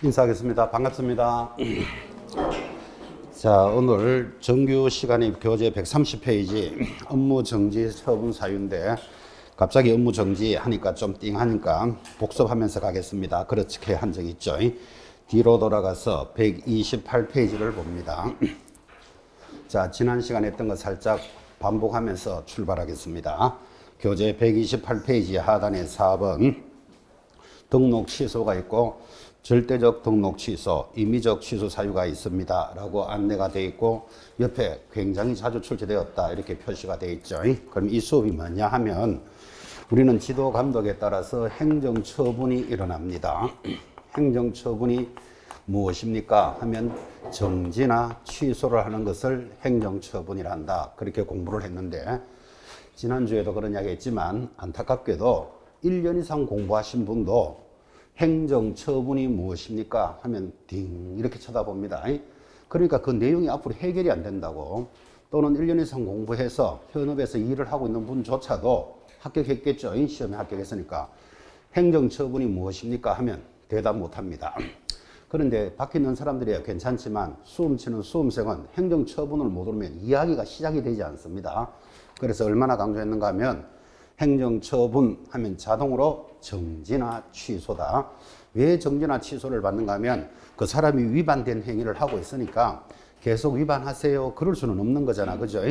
인사하겠습니다. 반갑습니다. 자, 오늘 정규 시간이 교재 130페이지 업무 정지 처분 사유인데 갑자기 업무 정지 하니까 좀 띵하니까 복습하면서 가겠습니다. 그렇게 한 적 있죠. 뒤로 돌아가서 128페이지를 봅니다. 자, 지난 시간에 했던 거 살짝 반복하면서 출발하겠습니다. 교재 128페이지 하단에 4번 등록 취소가 있고 절대적 등록 취소, 임의적 취소 사유가 있습니다 라고 안내가 되어 있고 옆에 굉장히 자주 출제되었다 이렇게 표시가 되어 있죠. 그럼 이 수업이 뭐냐 하면 우리는 지도 감독에 따라서 행정처분이 일어납니다. 행정처분이 무엇입니까 하면 정지나 취소를 하는 것을 행정처분이라 한다 그렇게 공부를 했는데 지난주에도 그런 이야기 했지만 안타깝게도 1년 이상 공부하신 분도 행정처분이 무엇입니까 하면 딩 이렇게 쳐다봅니다. 그러니까 그 내용이 앞으로 해결이 안 된다고 또는 1년 이상 공부해서 현업에서 일을 하고 있는 분조차도 합격했겠죠. 시험에 합격했으니까 행정처분이 무엇입니까 하면 대답 못합니다. 그런데 밖에 있는 사람들이야 괜찮지만 수험 치는 수험생은 행정처분을 못 오르면 이야기가 시작이 되지 않습니다. 그래서 얼마나 강조했는가 하면 행정처분 하면 자동으로 정지나 취소다. 왜 정지나 취소를 받는가 하면 그 사람이 위반된 행위를 하고 있으니까 계속 위반하세요. 그럴 수는 없는 거잖아. 그죠?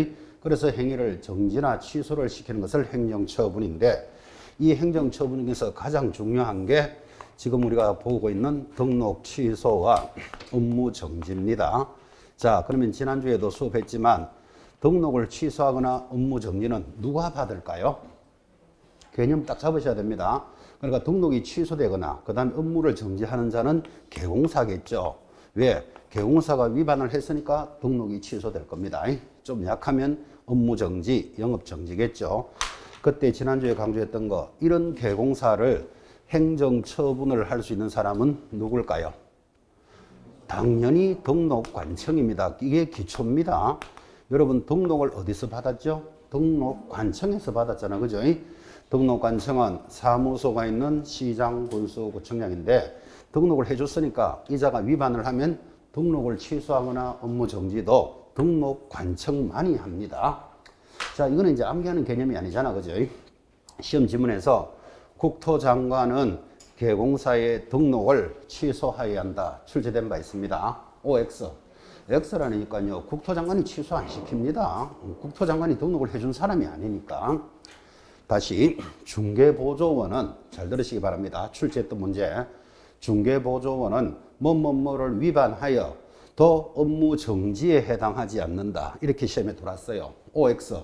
그래서 행위를 정지나 취소를 시키는 것을 행정처분인데 이 행정처분 중에서 가장 중요한 게 지금 우리가 보고 있는 등록 취소와 업무 정지입니다. 자, 그러면 지난주에도 수업했지만 등록을 취소하거나 업무 정지는 누가 받을까요? 개념 딱 잡으셔야 됩니다. 그러니까 등록이 취소되거나 그 다음에 업무를 정지하는 자는 개공사겠죠. 왜? 개공사가 위반을 했으니까 등록이 취소될 겁니다. 좀 약하면 업무 정지, 영업 정지겠죠. 그때 지난주에 강조했던 거 이런 개공사를 행정처분을 할 수 있는 사람은 누굴까요? 당연히 등록관청입니다. 이게 기초입니다. 여러분 등록을 어디서 받았죠? 등록관청에서 받았잖아. 그죠? 등록관청은 사무소가 있는 시장, 군수, 구청장인데 등록을 해줬으니까 이자가 위반을 하면 등록을 취소하거나 업무 정지도 등록관청만이 합니다. 자, 이거는 이제 암기하는 개념이 아니잖아. 그죠? 시험 지문에서 국토장관은 개공사의 등록을 취소하여야 한다. 출제된 바 있습니다. OX. X라니까요. 국토장관이 취소 안 시킵니다. 국토장관이 등록을 해준 사람이 아니니까. 다시 중개보조원은 잘 들으시기 바랍니다. 출제했던 문제. 중개보조원은 뭐뭐뭐를 위반하여 더 업무 정지에 해당하지 않는다. 이렇게 시험에 들어왔어요. OX.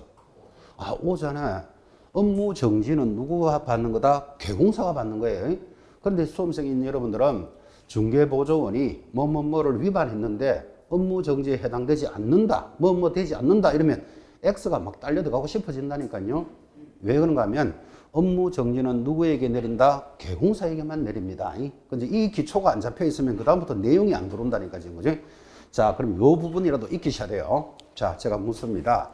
아, 오잖아. 업무 정지는 누구가 받는 거다? 개공사가 받는 거예요. 그런데 수험생인 여러분들은 중개보조원이 뭐뭐뭐를 위반했는데 업무 정지에 해당되지 않는다. 뭐뭐 되지 않는다. 이러면 X가 막 딸려 들어가고 싶어진다니까요. 왜 그런가 하면 업무 정지는 누구에게 내린다? 개공사에게만 내립니다. 근데 이 기초가 안 잡혀 있으면 그다음부터 내용이 안 들어온다니까 지금 그죠? 자, 그럼 이 부분이라도 익히셔야 돼요. 자, 제가 묻습니다.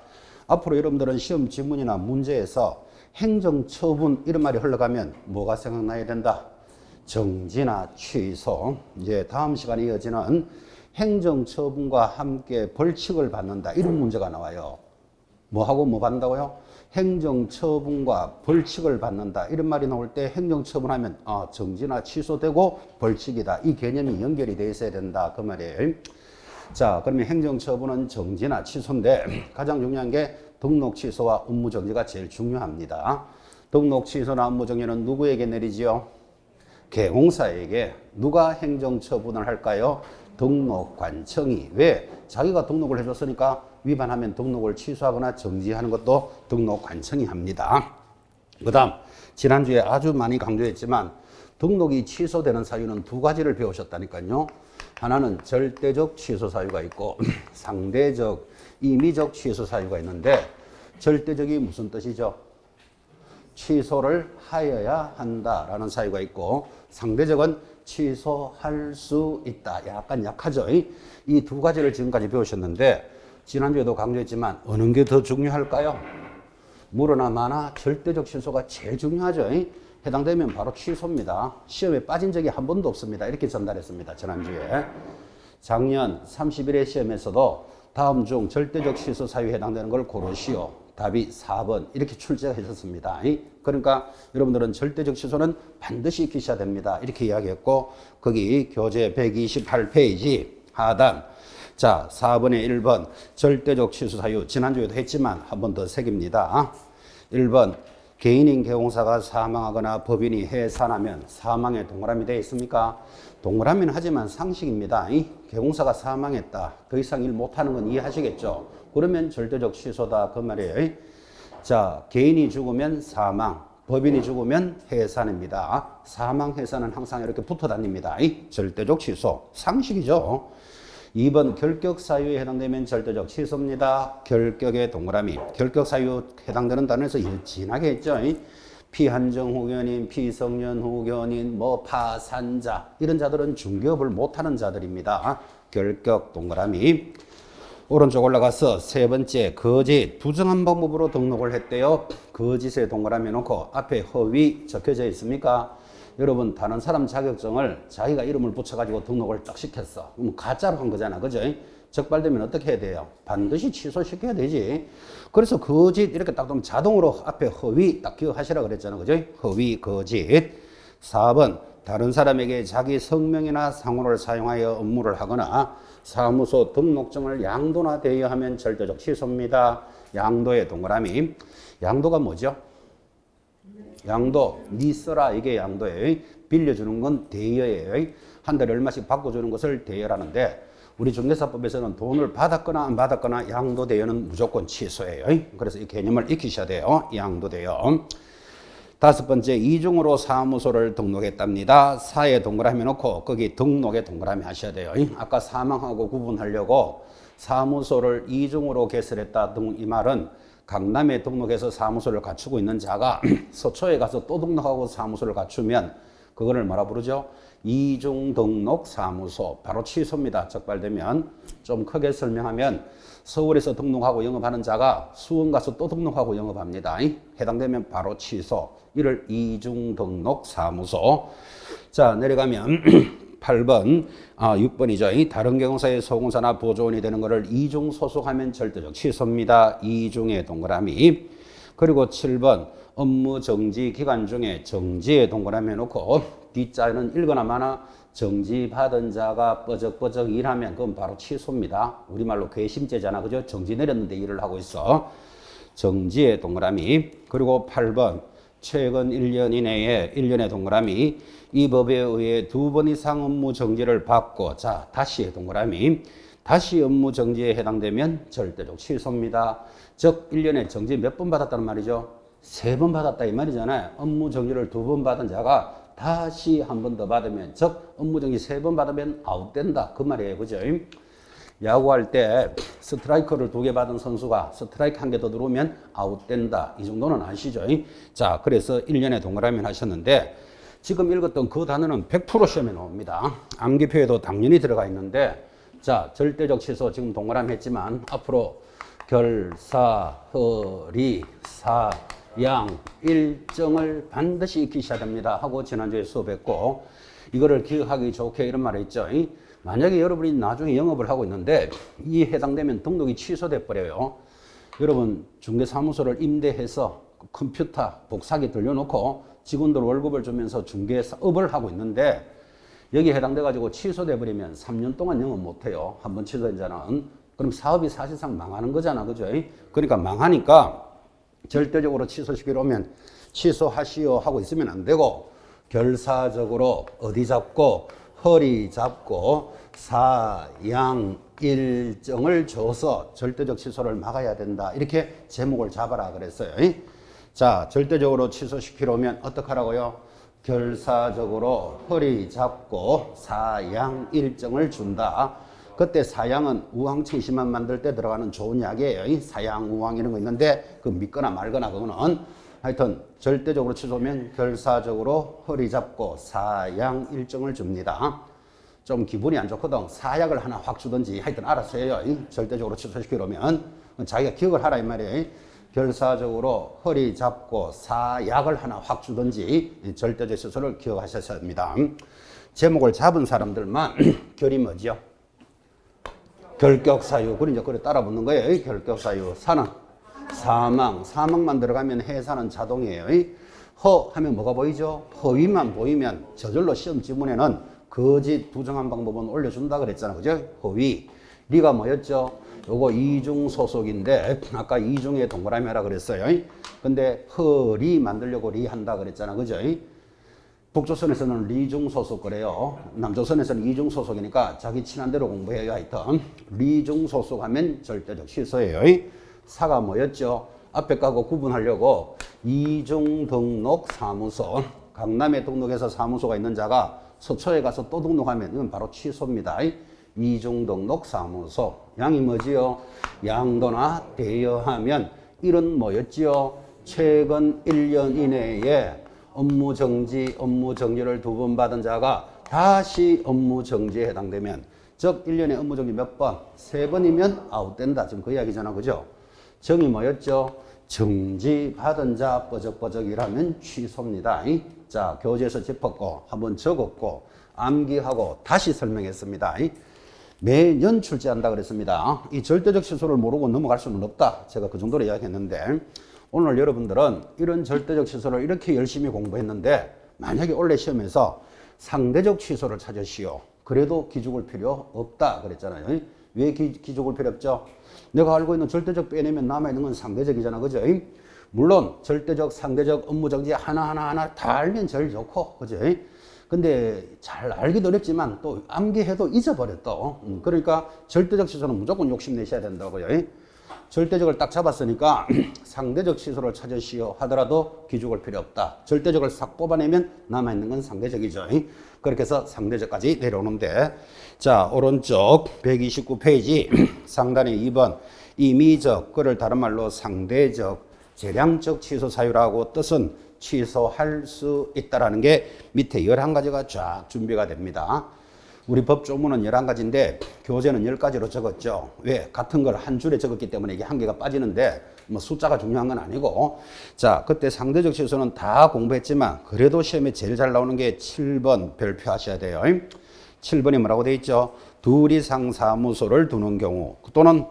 앞으로 여러분들은 시험 지문이나 문제에서 행정처분 이런 말이 흘러가면 뭐가 생각나야 된다? 정지나 취소. 이제 다음 시간에 이어지는 행정처분과 함께 벌칙을 받는다. 이런 문제가 나와요. 뭐하고 뭐 받는다고요? 행정처분과 벌칙을 받는다. 이런 말이 나올 때 행정처분하면 정지나 취소되고 벌칙이다. 이 개념이 연결이 돼 있어야 된다. 그 말이에요. 자, 그러면 행정처분은 정지나 취소인데 가장 중요한 게 등록 취소와 업무 정지가 제일 중요합니다. 등록 취소나 업무 정지는 누구에게 내리지요? 개공사에게. 누가 행정처분을 할까요? 등록관청이. 왜? 자기가 등록을 해줬으니까 위반하면 등록을 취소하거나 정지하는 것도 등록관청이 합니다. 그 다음 지난주에 아주 많이 강조했지만 등록이 취소되는 사유는 두 가지를 배우셨다니까요. 하나는 절대적 취소 사유가 있고 상대적, 임의적 취소 사유가 있는데 절대적이 무슨 뜻이죠? 취소를 하여야 한다라는 사유가 있고 상대적은 취소할 수 있다. 약간 약하죠. 이 두 가지를 지금까지 배우셨는데 지난주에도 강조했지만 어느 게 더 중요할까요? 물어나 마나 절대적 취소가 제일 중요하죠. 해당되면 바로 취소입니다. 시험에 빠진 적이 한 번도 없습니다. 이렇게 전달했습니다. 지난주에. 작년 30일의 시험에서도 다음 중 절대적 취소 사유에 해당되는 걸 고르시오. 답이 4번 이렇게 출제하셨습니다. 그러니까 여러분들은 절대적 취소는 반드시 익히셔야 됩니다. 이렇게 이야기했고 거기 교재 128페이지 하단 자 4번에 1번 절대적 취소 사유 지난주에도 했지만 한 번 더 새깁니다. 1번 개인인 개공사가 사망하거나 법인이 해산하면 사망에 동그라미 되어 있습니까? 동그라미는 하지만 상식입니다. 개공사가 사망했다. 더 이상 일 못하는 건 이해하시겠죠? 그러면 절대적 취소다 그 말이에요. 자, 개인이 죽으면 사망, 법인이 죽으면 해산입니다. 사망, 해산은 항상 이렇게 붙어 다닙니다. 절대적 취소, 상식이죠. 2번 결격 사유에 해당되면 절대적 취소입니다. 결격의 동그라미. 결격 사유 해당되는 단어에서 진하게 했죠. 피한정 후견인, 피성년 후견인, 뭐 파산자 이런 자들은 중개업을 못하는 자들입니다. 결격 동그라미. 오른쪽 올라가서 세 번째 거짓 부정한 방법으로 등록을 했대요. 거짓에 동그라미 놓고 앞에 허위 적혀져 있습니까? 여러분 다른 사람 자격증을 자기가 이름을 붙여가지고 등록을 딱 시켰어. 그럼 가짜로 한 거잖아. 그죠? 적발되면 어떻게 해야 돼요? 반드시 취소시켜야 되지. 그래서 거짓 이렇게 딱 두면 자동으로 앞에 허위 딱 기억하시라 그랬잖아. 그죠? 허위 거짓. 4번 다른 사람에게 자기 성명이나 상호를 사용하여 업무를 하거나 사무소 등록증을 양도나 대여하면 절대적 취소입니다. 양도의 동그라미. 양도가 뭐죠? 양도, 니 써라 이게 양도예요. 빌려주는 건 대여예요. 한 달에 얼마씩 바꿔주는 것을 대여라는데 우리 중개사법에서는 돈을 받았거나 안 받았거나 양도 대여는 무조건 취소예요. 그래서 이 개념을 익히셔야 돼요. 양도 대여. 다섯 번째 이중으로 사무소를 등록했답니다. 사에 동그라미 놓고 거기 등록에 동그라미 하셔야 돼요. 아까 사망하고 구분하려고 사무소를 이중으로 개설했다 등 이 말은 강남에 등록해서 사무소를 갖추고 있는 자가 서초에 가서 또 등록하고 사무소를 갖추면 그거를 뭐라 부르죠? 이중 등록 사무소. 바로 취소입니다. 적발되면. 좀 크게 설명하면 서울에서 등록하고 영업하는 자가 수원 가서 또 등록하고 영업합니다. 해당되면 바로 취소. 이를 이중 등록 사무소. 자, 내려가면 8번, 6번이죠. 다른 경사의 소공사나 보조원이 되는 것을 이중 소속하면 절대적 취소입니다. 이중의 동그라미. 그리고 7번, 업무 정지 기간 중에 정지의 동그라미 해놓고 뒷자는 읽거나 마나 정지받은 자가 뻐적뻐적 일하면 그건 바로 취소입니다. 우리말로 괘씸죄잖아. 그죠? 정지 내렸는데 일을 하고 있어. 정지의 동그라미. 그리고 8번, 최근 1년 이내에 1년의 동그라미 이 법에 의해 2번 이상 업무 정지를 받고 자 다시의 동그라미 다시 업무 정지에 해당되면 절대적 취소입니다. 즉 1년에 정지 몇 번 받았다는 말이죠? 3번 받았다 이 말이잖아요. 업무 정지를 2번 받은 자가 다시 한 번 더 받으면 즉 업무 정지 3번 받으면 아웃된다 그 말이에요. 그죠? 야구할 때 스트라이크를 2개 받은 선수가 스트라이크 1개 더 들어오면 아웃된다. 이 정도는 아시죠? 자, 그래서 1년에 동그라미 하셨는데 지금 읽었던 그 단어는 100% 시험에 나옵니다. 암기표에도 당연히 들어가 있는데 자, 절대적 취소 지금 동그라미 했지만 앞으로 결사, 허리, 사양, 일정을 반드시 익히셔야 됩니다. 하고 지난주에 수업했고 이거를 기억하기 좋게 이런 말을 했죠. 만약에 여러분이 나중에 영업을 하고 있는데 이 해당되면 등록이 취소돼 버려요. 여러분 중개사무소를 임대해서 컴퓨터 복사기 돌려놓고 직원들 월급을 주면서 중개사업을 하고 있는데 여기 해당돼 가지고 취소돼 버리면 3년 동안 영업 못해요. 한번 취소된 자는. 그럼 사업이 사실상 망하는 거잖아. 그죠? 그러니까 망하니까 절대적으로 취소시키러 오면 취소하시오 하고 있으면 안 되고 결사적으로 어디 잡고 허리 잡고 사양 일정을 줘서 절대적 취소를 막아야 된다. 이렇게 제목을 잡아라 그랬어요. 자, 절대적으로 취소시키러 오면 어떡하라고요? 결사적으로 허리 잡고 사양 일정을 준다. 그때 사양은 우황청심환 만들 때 들어가는 좋은 약이에요. 사양, 우황 이런 거 있는데 그 믿거나 말거나 그거는 하여튼 절대적으로 취소하면 결사적으로 허리 잡고 사양 일정을 줍니다. 좀 기분이 안 좋거든. 사약을 하나 확 주든지 하여튼 알아서 해요. 절대적으로 취소시키려면 자기가 기억을 하라 이 말이에요. 결사적으로 허리 잡고 사약을 하나 확 주든지 절대적 시소를 기억하셔야 합니다. 제목을 잡은 사람들만 결이 뭐죠? 결격사유. 그래 이제 그래 따라 붙는 거예요. 결격사유. 사는 사망. 사망만 들어가면 해사는 자동이에요. 허 하면 뭐가 보이죠? 허위만 보이면 저절로 시험 지문에는 거짓 부정한 방법은 올려준다 그랬잖아. 그죠? 허위. 리가 뭐였죠? 요거 이중 소속인데 아까 이중에 동그라미 하라 그랬어요. 근데 허리 만들려고 리 한다 그랬잖아. 그죠? 북조선에서는 리중 소속 그래요. 남조선에서는 이중 소속이니까 자기 친한 대로 공부해요. 하여튼 리중 소속 하면 절대적 취소예요. 사가 뭐였죠? 앞에 까고 구분하려고 이중 등록 사무소. 강남에 등록해서 사무소가 있는 자가 서초에 가서 또 등록하면 이건 바로 취소입니다. 이중 등록 사무소. 양이 뭐지요? 양도나 대여하면 이런 뭐였지요? 최근 1년 이내에 업무 정지를 2번 받은 자가 다시 업무 정지에 해당되면, 즉 1년에 업무 정지 몇 번? 3번이면 아웃된다. 지금 그 이야기잖아. 그죠? 정이 뭐였죠? 정지 받은 자 뻐적뻐적이라면 취소입니다. 자, 교재에서 짚었고 한번 적었고 암기하고 다시 설명했습니다. 매년 출제한다 그랬습니다. 이 절대적 시소를 모르고 넘어갈 수는 없다. 제가 그 정도로 이야기했는데, 오늘 여러분들은 이런 절대적 취소를 이렇게 열심히 공부했는데 만약에 올해 시험에서 상대적 취소를 찾으시오. 그래도 기죽을 필요 없다 그랬잖아요. 왜 기죽을 필요 없죠? 내가 알고 있는 절대적 빼내면 남아있는 건 상대적이잖아. 그죠? 물론 절대적, 상대적, 업무정지 하나하나 다 알면 제일 좋고. 그죠? 근데 잘 알기도 어렵지만 또 암기해도 잊어버렸어. 그러니까 절대적 취소는 무조건 욕심내셔야 된다고요. 절대적을 딱 잡았으니까 상대적 취소를 찾으시오 하더라도 기죽을 필요 없다. 절대적을 싹 뽑아내면 남아있는 건 상대적이죠. 그렇게 해서 상대적까지 내려오는데, 자, 오른쪽 129페이지 상단에 2번 임의적, 그를 다른 말로 상대적, 재량적 취소 사유라고 뜻은 취소할 수 있다라는 게 밑에 11가지가 쫙 준비가 됩니다. 우리 법 조문은 11가지인데 교재는 10가지로 적었죠. 왜? 같은 걸 한 줄에 적었기 때문에 이게 한 개가 빠지는데 뭐 숫자가 중요한 건 아니고. 자, 그때 상대적 취소는 다 공부했지만 그래도 시험에 제일 잘 나오는 게 7번 별표하셔야 돼요. 7번이 뭐라고 돼 있죠? 둘 이상 사무소를 두는 경우 또는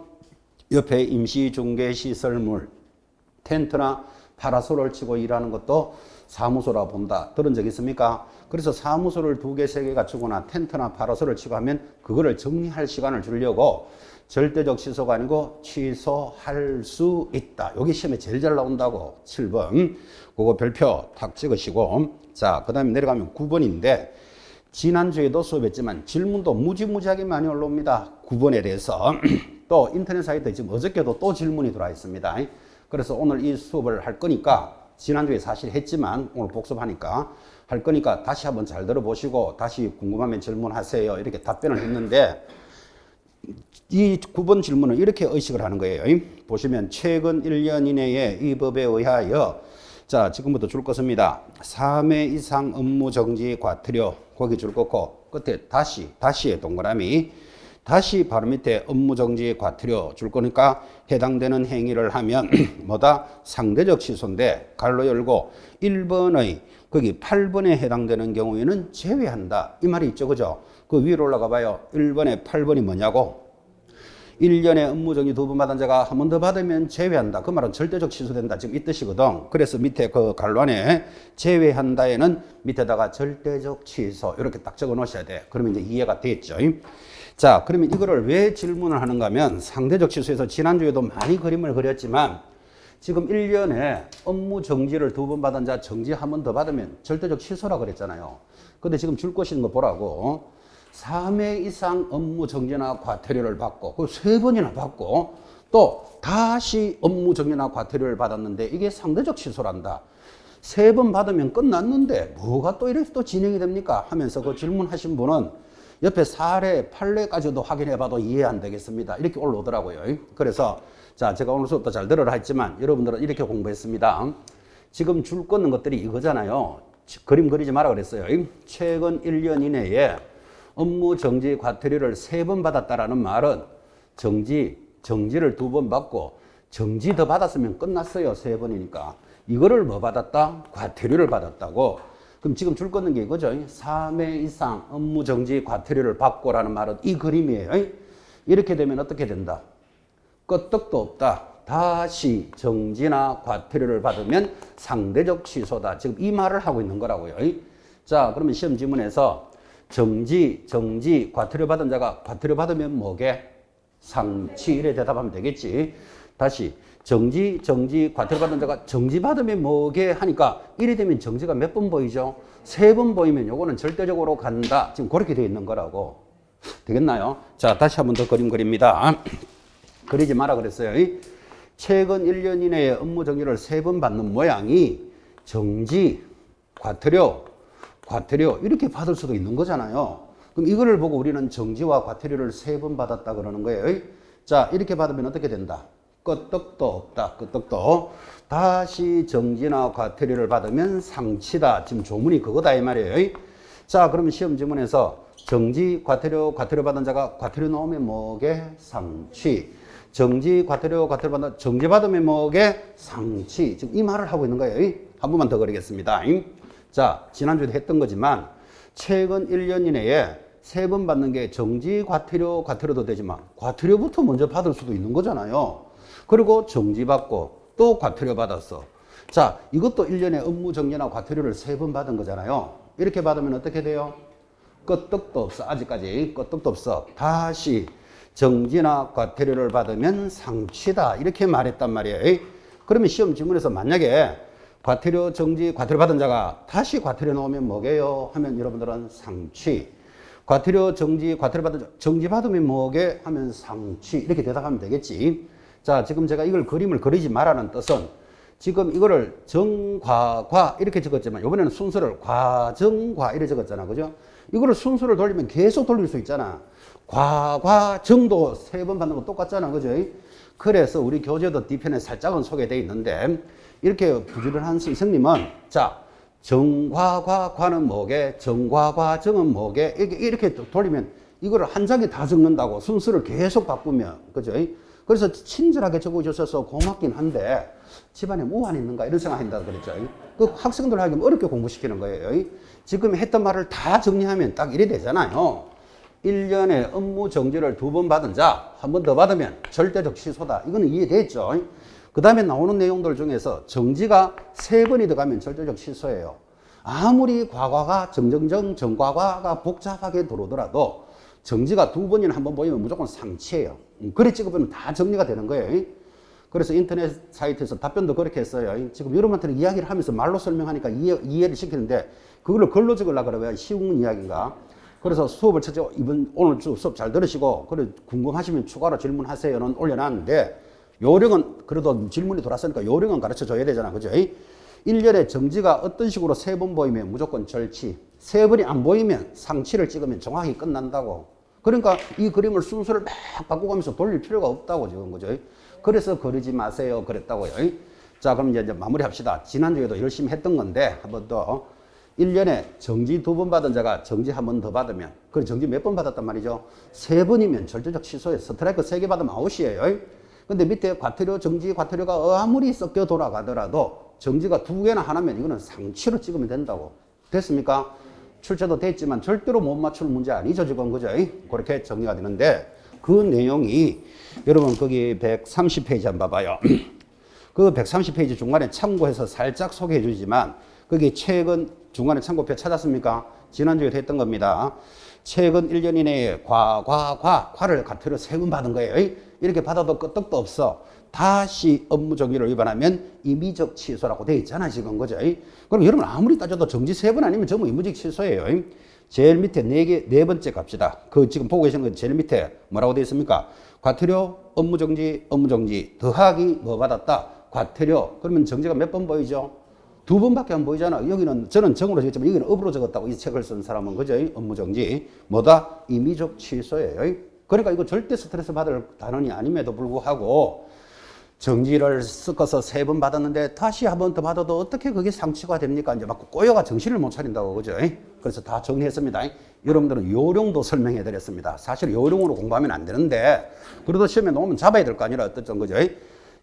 옆에 임시중개시설물, 텐트나 파라솔을 치고 일하는 것도 사무소라 본다. 들은 적 있습니까? 그래서 사무소를 2개, 3개 갖추거나 텐트나 파라솔을 치고 하면 그거를 정리할 시간을 주려고 절대적 취소가 아니고 취소할 수 있다. 여기 시험에 제일 잘 나온다고. 7번. 그거 별표 탁 찍으시고. 자, 그 다음에 내려가면 9번인데 지난주에도 수업했지만 질문도 무지무지하게 많이 올라옵니다. 9번에 대해서. 또 인터넷 사이트에 지금 어저께도 또 질문이 들어와 있습니다. 그래서 오늘 이 수업을 할 거니까 지난주에 사실 했지만 오늘 복습하니까 할 거니까 다시 한번 잘 들어보시고 다시 궁금하면 질문하세요. 이렇게 답변을 했는데 이 9번 질문은 이렇게 의식을 하는 거예요. 보시면 최근 1년 이내에 이 법에 의하여, 자, 지금부터 줄 것입니다. 3회 이상 업무 정지 과태료, 거기 줄 거고 끝에 다시의 동그라미, 다시 바로 밑에 업무 정지 과태료 줄 거니까 해당되는 행위를 하면 뭐다? 상대적 취소인데 갈로 열고 1번의 거기 8번에 해당되는 경우에는 제외한다. 이 말이 있죠. 그죠? 그 위로 올라가 봐요. 1번에 8번이 뭐냐고? 1년에 업무 정지 2번 받은 자가 한 번 더 받으면 제외한다. 그 말은 절대적 취소된다. 지금 이 뜻이거든. 그래서 밑에 그 갈로 안에 제외한다에는 밑에다가 절대적 취소 이렇게 딱 적어 놓으셔야 돼. 그러면 이제 이해가 됐죠. 자, 그러면 이거를 왜 질문을 하는가 하면 상대적 취소에서 지난주에도 많이 그림을 그렸지만 지금 1년에 업무 정지를 2번 받은 자 정지 한 번 더 받으면 절대적 취소라 그랬잖아요. 근데 지금 줄 것인 거 보라고. 3회 이상 업무 정지나 과태료를 받고 그 3번이나 받고 또 다시 업무 정지나 과태료를 받았는데 이게 상대적 취소란다. 3번 받으면 끝났는데 뭐가 또 이렇게 또 진행이 됩니까? 하면서 그 질문하신 분은 옆에 사례, 판례까지도 확인해 봐도 이해 안 되겠습니다. 이렇게 올라오더라고요. 그래서 자, 제가 오늘 수업도 잘 들으라 했지만 여러분들은 이렇게 공부했습니다. 지금 줄 거는 것들이 이거잖아요. 그림 그리지 마라 그랬어요. 최근 1년 이내에 업무 정지 과태료를 3번 받았다라는 말은 정지를 2번 받고 정지 더 받았으면 끝났어요. 3번이니까. 이거를 뭐 받았다? 과태료를 받았다고. 그럼 지금 줄 거는 게 이거죠. 3회 이상 업무 정지 과태료를 받고라는 말은 이 그림이에요. 이렇게 되면 어떻게 된다? 끄떡도 없다. 다시 정지나 과태료를 받으면 상대적 취소다. 지금 이 말을 하고 있는 거라고요. 자, 그러면 시험 지문에서 정지, 과태료 받은 자가 과태료 받으면 뭐게? 상치. 이래 대답하면 되겠지. 다시 정지, 과태료 받은 자가 정지 받으면 뭐게 하니까 이래 되면 정지가 몇 번 보이죠? 3번 보이면 요거는 절대적으로 간다. 지금 그렇게 되어 있는 거라고. 되겠나요? 자, 다시 한 번 더 그림 그립니다. 그리지 마라 그랬어요. 최근 1년 이내에 업무 정지를 3번 받는 모양이 정지, 과태료 이렇게 받을 수도 있는 거잖아요. 그럼 이거를 보고 우리는 정지와 과태료를 3번 받았다 그러는 거예요. 자, 이렇게 받으면 어떻게 된다? 끄떡도 없다. 끄떡도. 다시 정지나 과태료를 받으면 상치다. 지금 조문이 그거다 이 말이에요. 자, 그러면 시험 지문에서 정지, 과태료 받은 자가 과태료 나오면 뭐게? 상치. 정지, 과태료 받은 정지 받으면 뭐게? 상치. 지금 이 말을 하고 있는 거예요. 한 번만 더 그리겠습니다. 자, 지난주에도 했던 거지만 최근 1년 이내에 3번 받는 게 정지, 과태료도 되지만 과태료부터 먼저 받을 수도 있는 거잖아요. 그리고 정지 받고 또 과태료 받았어. 자, 이것도 1년에 업무 정지나 과태료를 3번 받은 거잖아요. 이렇게 받으면 어떻게 돼요? 끄떡도 없어. 아직까지 끄떡도 없어. 다시 정지나 과태료를 받으면 상치다. 이렇게 말했단 말이에요. 그러면 시험 지문에서 만약에 과태료 정지, 과태료 받은 자가 다시 과태료 나오면 뭐게요? 하면 여러분들은 상치. 과태료 정지, 과태료 받은 자, 정지 받으면 뭐게? 하면 상치. 이렇게 대답하면 되겠지. 자, 지금 제가 이걸 그림을 그리지 말라는 뜻은 지금 이거를 정과과 이렇게 적었지만 이번에는 순서를 과정과 이렇게 적었잖아. 그죠? 이거를 순서를 돌리면 계속 돌릴 수 있잖아. 과정도 3번 받는 거 똑같잖아. 그죠? 그래서 우리 교재도 뒤편에 살짝은 소개되어 있는데 이렇게 부지런한 선생님은 자, 정과과는 뭐게? 정과과정은 뭐게? 이렇게 돌리면 이거를 한 장에 다 적는다고 순서를 계속 바꾸면. 그죠? 그래서 친절하게 적어주셔서 고맙긴 한데 집안에 뭐 안 있는가 이런 생각한다 그랬죠. 그 학생들 하기면 어렵게 공부시키는 거예요. 지금 했던 말을 다 정리하면 딱 이래 되잖아요. 1년에 업무 정지를 2번 받은 자, 한 번 더 받으면 절대적 취소다. 이거는 이해됐죠. 그 다음에 나오는 내용들 중에서 정지가 3번이 들어가면 절대적 취소예요. 아무리 과과가 정과가 복잡하게 들어오더라도 정지가 2번이나 한 번 보이면 무조건 상치예요. 그래 찍으면 다 정리가 되는 거예요. 그래서 인터넷 사이트에서 답변도 그렇게 했어요. 지금 여러분한테는 이야기를 하면서 말로 설명하니까 이해를 시키는데 그걸로 글로 적으려고 그러면 쉬운 이야기인가. 그래서 수업을 첫째 오늘 수업 잘 들으시고 그래 궁금하시면 추가로 질문하세요는 올려놨는데 요령은 그래도 질문이 돌았으니까 요령은 가르쳐 줘야 되잖아. 그죠? 1년에 정지가 어떤 식으로 3번 보이면 무조건 절치. 3번이 안 보이면 상치를 찍으면 정확히 끝난다고. 그러니까 이 그림을 순서를 막 바꿔가면서 돌릴 필요가 없다고 지금 거죠. 그래서 그러지 마세요. 그랬다고요. 자, 그럼 이제 마무리 합시다. 지난주에도 열심히 했던 건데 한 번 더. 1년에 정지 2번 받은 자가 정지 한 번 더 받으면 그래 정지 몇 번 받았단 말이죠? 3번이면 절대적 취소에 스트라이크 3개 받으면 아웃이에요. 근데 밑에 과태료, 정지 과태료가 아무리 섞여 돌아가더라도 정지가 2개나 하나면 이거는 상치로 찍으면 된다고. 됐습니까? 출제도 됐지만 절대로 못 맞추는 문제 아니죠, 지금. 그죠? 그렇게 정리가 되는데 그 내용이 여러분 거기 130페이지 한번 봐봐요. 그 130페이지 중간에 참고해서 살짝 소개해 주지만 거기 최근 중간에 참고표 찾았습니까? 지난주에도 했던 겁니다. 최근 1년 이내에 과를 과태료 3번 받은 거예요. 이렇게 받아도 끄떡도 없어. 다시 업무 정지를 위반하면 임의적 취소라고 되어 있잖아, 지금. 그죠? 그럼 여러분 아무리 따져도 정지 3번 아니면 전부 임의적 취소예요. 제일 밑에 네 번째 갑시다. 그 지금 보고 계시는 거 제일 밑에 뭐라고 되어 있습니까? 과태료, 업무 정지, 더하기 뭐 받았다? 과태료. 그러면 정지가 몇 번 보이죠? 2번밖에 안 보이잖아. 여기는 저는 정으로 적었지만 여기는 업으로 적었다고 이 책을 쓴 사람은. 그죠? 업무 정지. 뭐다? 임의적 취소예요. 그러니까 이거 절대 스트레스 받을 단원이 아님에도 불구하고 정지를 섞어서 3번 받았는데 다시 한 번 더 받아도 어떻게 그게 상치가 됩니까? 이제 막 꼬여가 정신을 못 차린다고. 그죠? 그래서 다 정리했습니다. 여러분들은 요령도 설명해 드렸습니다. 사실 요령으로 공부하면 안 되는데 그래도 시험에 놓으면 잡아야 될 거 아니라 어떤 거죠?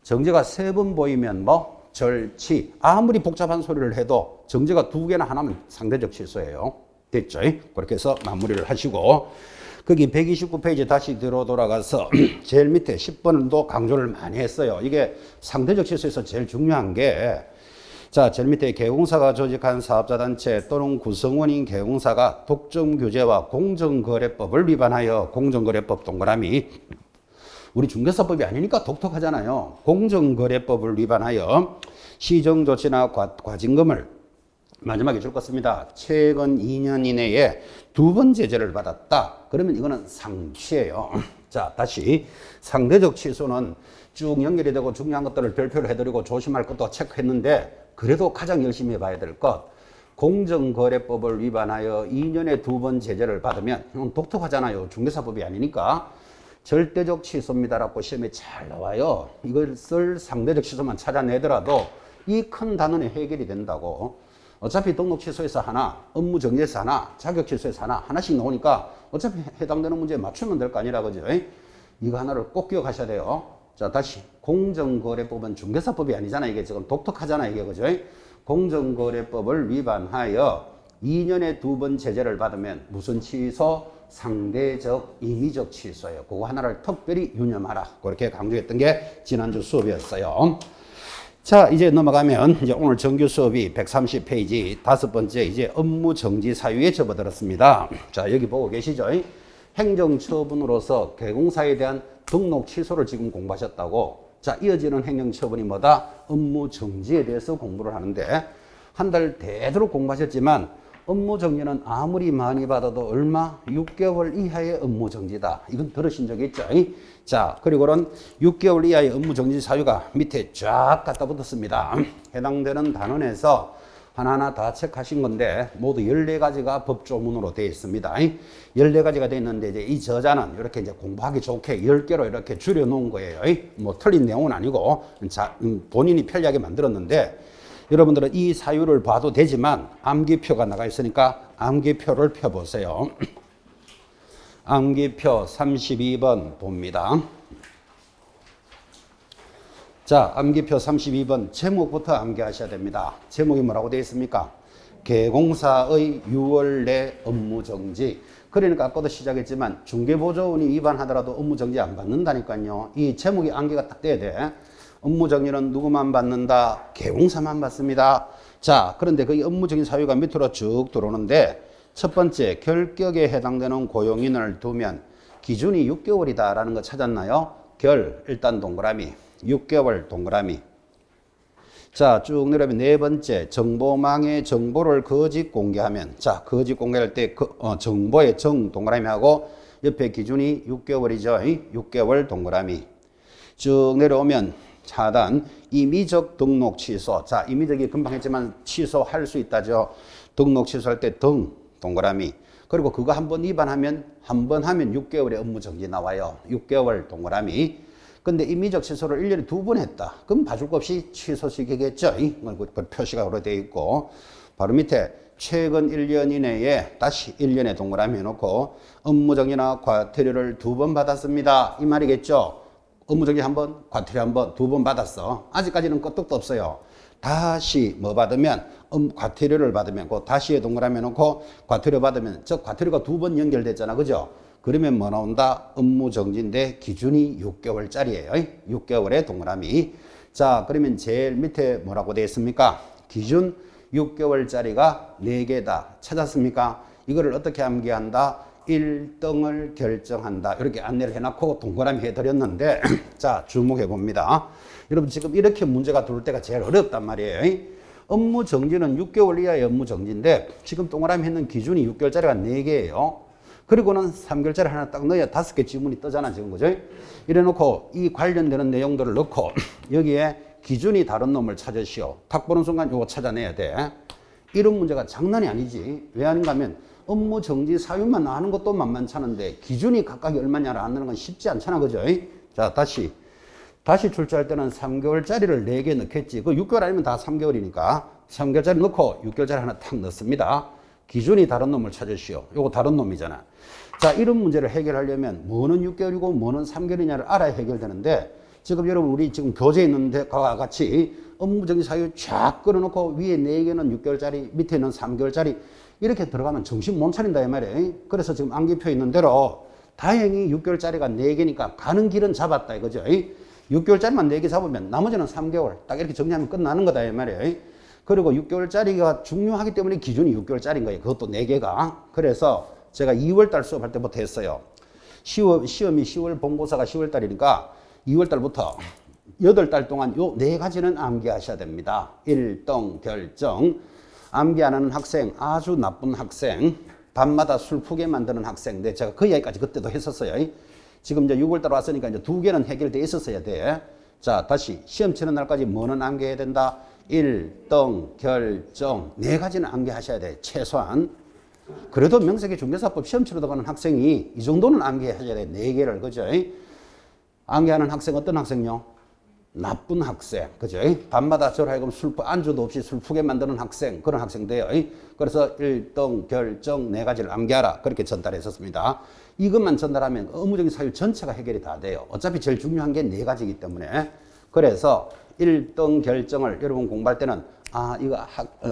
정제가 3번 보이면 뭐 절치. 아무리 복잡한 소리를 해도 정제가 2개나 하나면 상대적 취소예요. 됐죠? 그렇게 해서 마무리를 하시고 거기 129페이지 다시 돌아가서 제일 밑에 10번도 강조를 많이 했어요. 이게 상대적 취소에서 제일 중요한 게 자, 제일 밑에 개공사가 조직한 사업자단체 또는 구성원인 개공사가 독점규제와 공정거래법을 위반하여 공정거래법 동그라미 우리 중개사법이 아니니까 독특하잖아요. 공정거래법을 위반하여 시정조치나 과징금을 마지막에 줄 것입니다. 최근 2년 이내에 2번 제재를 받았다. 그러면 이거는 상취예요. 자, 다시 상대적 취소는 쭉 연결이 되고 중요한 것들을 별표를 해드리고 조심할 것도 체크했는데 그래도 가장 열심히 봐야 될 것. 공정거래법을 위반하여 2년에 2번 제재를 받으면 이건 독특하잖아요. 중개사법이 아니니까 절대적 취소입니다라고 시험에 잘 나와요. 이걸 쓸 상대적 취소만 찾아내더라도 이 큰 단원이 해결이 된다고. 어차피 등록 취소에서 하나, 업무 정지에서 하나, 자격 취소에서 하나씩 나오니까 어차피 해당되는 문제에 맞추면 될 거 아니라 그죠? 이거 하나를 꼭 기억하셔야 돼요. 자, 다시 공정거래법은 중개사법이 아니잖아. 이게 지금 독특하잖아. 이게 그죠? 공정거래법을 위반하여 2년에 2번 제재를 받으면 무슨 취소? 상대적, 임의적 취소예요. 그거 하나를 특별히 유념하라. 그렇게 강조했던 게 지난주 수업이었어요. 자, 이제 넘어가면 이제 오늘 정규 수업이 130페이지 5번째 이제 업무 정지 사유에 접어들었습니다. 자, 여기 보고 계시죠? 행정처분으로서 개공사에 대한 등록 취소를 지금 공부하셨다고. 자, 이어지는 행정처분이 뭐다? 업무 정지에 대해서 공부를 하는데 한 달 되도록 공부하셨지만 업무 정지는 아무리 많이 받아도 얼마? 6개월 이하의 업무 정지다. 이건 들으신 적 있죠? 자, 그리고는 6개월 이하의 업무 정지 사유가 밑에 쫙 갖다 붙었습니다. 해당되는 단원에서 하나하나 다 체크하신 건데 모두 14가지가 법조문으로 되어 있습니다. 14가지가 되어 있는데 이제 이 저자는 이렇게 이제 공부하기 좋게 10개로 이렇게 줄여 놓은 거예요. 뭐 틀린 내용은 아니고 본인이 편리하게 만들었는데 여러분들은 이 사유를 봐도 되지만 암기표가 나가 있으니까 암기표를 펴보세요. 암기표 32번 봅니다. 자, 암기표 32번 제목부터 암기하셔야 됩니다. 제목이 뭐라고 되어 있습니까? 개공사의 6월 내 업무 정지. 그러니까 아까도 시작했지만 중개보조원이 위반하더라도 업무 정지 안 받는다니까요. 이 제목이 암기가 딱 돼야 돼. 업무 정지는 누구만 받는다? 개공사만 받습니다. 자, 그런데 그 업무 정지 사유가 밑으로 쭉 들어오는데 첫 번째, 결격에 해당되는 고용인을 두면 기준이 6개월이다라는 거 찾았나요? 일단 동그라미. 6개월 동그라미. 자, 쭉 내려오면 네 번째, 정보망의 정보를 거짓 공개하면. 자, 거짓 공개할 때 정보의 정 동그라미하고 옆에 기준이 6개월이죠. 6개월 동그라미. 쭉 내려오면 차단, 임의적 등록 취소. 자, 임의적이 금방 했지만 취소할 수 있다죠. 등록 취소할 때 등, 동그라미. 그리고 그거 한번 위반하면, 한 번 하면 6개월의 업무 정지 나와요. 6개월 동그라미. 근데 임의적 취소를 1년에 2번 했다. 그럼 봐줄 것 없이 취소시키겠죠. 그 표시가 그렇게 되어 있고. 바로 밑에 최근 1년 이내에 다시 1년에 동그라미 해놓고 업무 정지나 과태료를 2번 받았습니다. 이 말이겠죠. 업무 정지 한 번, 과태료 한 번, 2번 받았어. 아직까지는 끄떡도 없어요. 다시 뭐 받으면, 과태료를 받으면, 그 다시에 동그라미 놓고 과태료 받으면, 저 과태료가 2번 연결됐잖아. 그죠? 그러면 뭐 나온다? 업무 정지인데 기준이 6개월짜리예요. 6개월의 동그라미. 자, 그러면 제일 밑에 뭐라고 되어 있습니까? 기준 6개월짜리가 4개다. 찾았습니까? 이거를 어떻게 암기한다? 1등을 결정한다. 이렇게 안내를 해놓고 동그라미 해드렸는데 자, 주목해 봅니다. 여러분 지금 이렇게 문제가 들어올 때가 제일 어렵단 말이에요. 업무 정지는 6개월 이하의 업무 정지인데 지금 동그라미 했는 기준이 6개월짜리가 4개예요. 그리고는 3개월짜리 하나 딱 넣어야 5개 지문이 뜨잖아 지금. 그죠? 이래 놓고 이 관련되는 내용들을 넣고 여기에 기준이 다른 놈을 찾으시오. 탁 보는 순간 이거 찾아내야 돼. 이런 문제가 장난이 아니지. 왜 아닌가 하면 업무 정지 사유만 아는 것도 만만찮은데 기준이 각각이 얼마냐를 아는 건 쉽지 않잖아. 그죠? 자, 다시 출제할 때는 3개월짜리를 4개 넣겠지. 그 6개월 아니면 다 3개월이니까 3개월짜리 넣고 6개월짜리 하나 탁 넣습니다. 기준이 다른 놈을 찾으시오. 요거 다른 놈이잖아. 자, 이런 문제를 해결하려면 뭐는 6개월이고 뭐는 3개월이냐를 알아야 해결되는데 지금 여러분 우리 지금 교재에 있는 데와 같이 업무정지 사유 쫙 끌어놓고 위에 4개는 6개월짜리 밑에는 3개월짜리 이렇게 들어가면 정신 못 차린다 이 말이에요. 그래서 지금 암기표 있는 대로 다행히 6개월짜리가 4개니까 가는 길은 잡았다 이거죠. 6개월짜리만 4개 잡으면 나머지는 3개월 딱 이렇게 정리하면 끝나는 거다 이 말이에요. 그리고 6개월짜리가 중요하기 때문에 기준이 6개월짜리인 거예요. 그것도 4개가. 그래서 제가 2월달 수업할 때부터 했어요. 시험이 10월 본고사가 10월달이니까 2월달부터 8달 동안 요 4가지는 암기하셔야 됩니다. 1등 결정, 암기 안 하는 학생, 아주 나쁜 학생, 밤마다 슬프게 만드는 학생. 네, 제가 그 이야기까지 그때도 했었어요. 지금 이제 6월달 왔으니까 이제 2개는 해결돼 있었어야 돼. 자, 다시 시험 치는 날까지 뭐는 암기해야 된다? 1등 결정, 4가지는 암기하셔야 돼. 최소한. 그래도 명세기 중개사법 시험 치러 들어가는 학생이 이 정도는 암기하셔야 돼. 4개를. 그죠? 암기하는 학생 어떤 학생요? 나쁜 학생. 그죠? 밤마다 저를 하여금 안주도 없이 슬프게 만드는 학생. 그런 학생 돼요. 그래서 1등 결정 4가지를 암기하라. 그렇게 전달했었습니다. 이것만 전달하면 업무적인 사유 전체가 해결이 다 돼요. 어차피 제일 중요한 게 4가지이기 때문에. 그래서 1등 결정을 여러분 공부할 때는 이거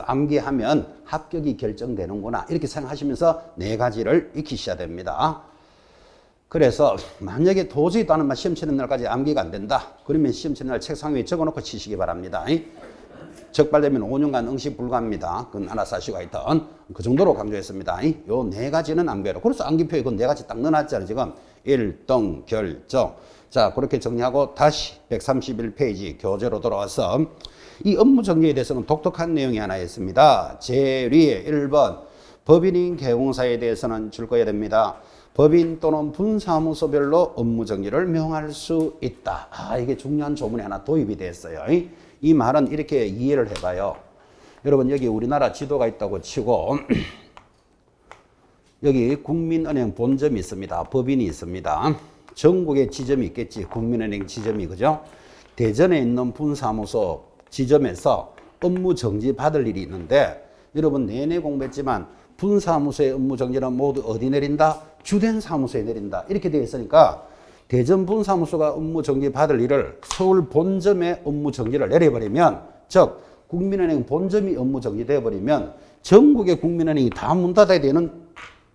암기하면 합격이 결정되는구나 이렇게 생각하시면서 4가지를 익히셔야 됩니다. 그래서 만약에 도저히 다른 말 시험 치는 날까지 암기가 안 된다 그러면 시험 치는 날 책상 위에 적어놓고 치시기 바랍니다. 적발되면 5년간 응시 불가합니다. 그건 알아서 하시고 하여튼 그 정도로 강조했습니다. 요 4가지는 암기해라. 그래서 암기표에 그 4가지 딱 넣어놨잖아요. 지금 1등 결정. 자, 그렇게 정리하고 다시 131페이지 교재로 돌아와서 이 업무 정리에 대해서는 독특한 내용이 하나 있습니다. 제일 위에 1번 법인인 개공사에 대해서는 줄 거야 됩니다. 법인 또는 분사무소별로 업무 정리를 명할 수 있다. 이게 중요한 조문이 하나 도입이 됐어요. 이 말은 이렇게 이해를 해봐요. 여러분 여기 우리나라 지도가 있다고 치고 여기 국민은행 본점이 있습니다. 법인이 있습니다. 전국에 지점이 있겠지. 국민은행 지점이. 그죠? 대전에 있는 분사무소 지점에서 업무 정지 받을 일이 있는데 여러분 내내 공부했지만 분사무소의 업무 정지는 모두 어디 내린다? 주된 사무소에 내린다. 이렇게 되어 있으니까 대전 분사무소가 업무 정지 받을 일을 서울 본점에 업무 정지를 내려버리면 즉 국민은행 본점이 업무 정지되어 버리면 전국의 국민은행이 다 문 닫아야 되는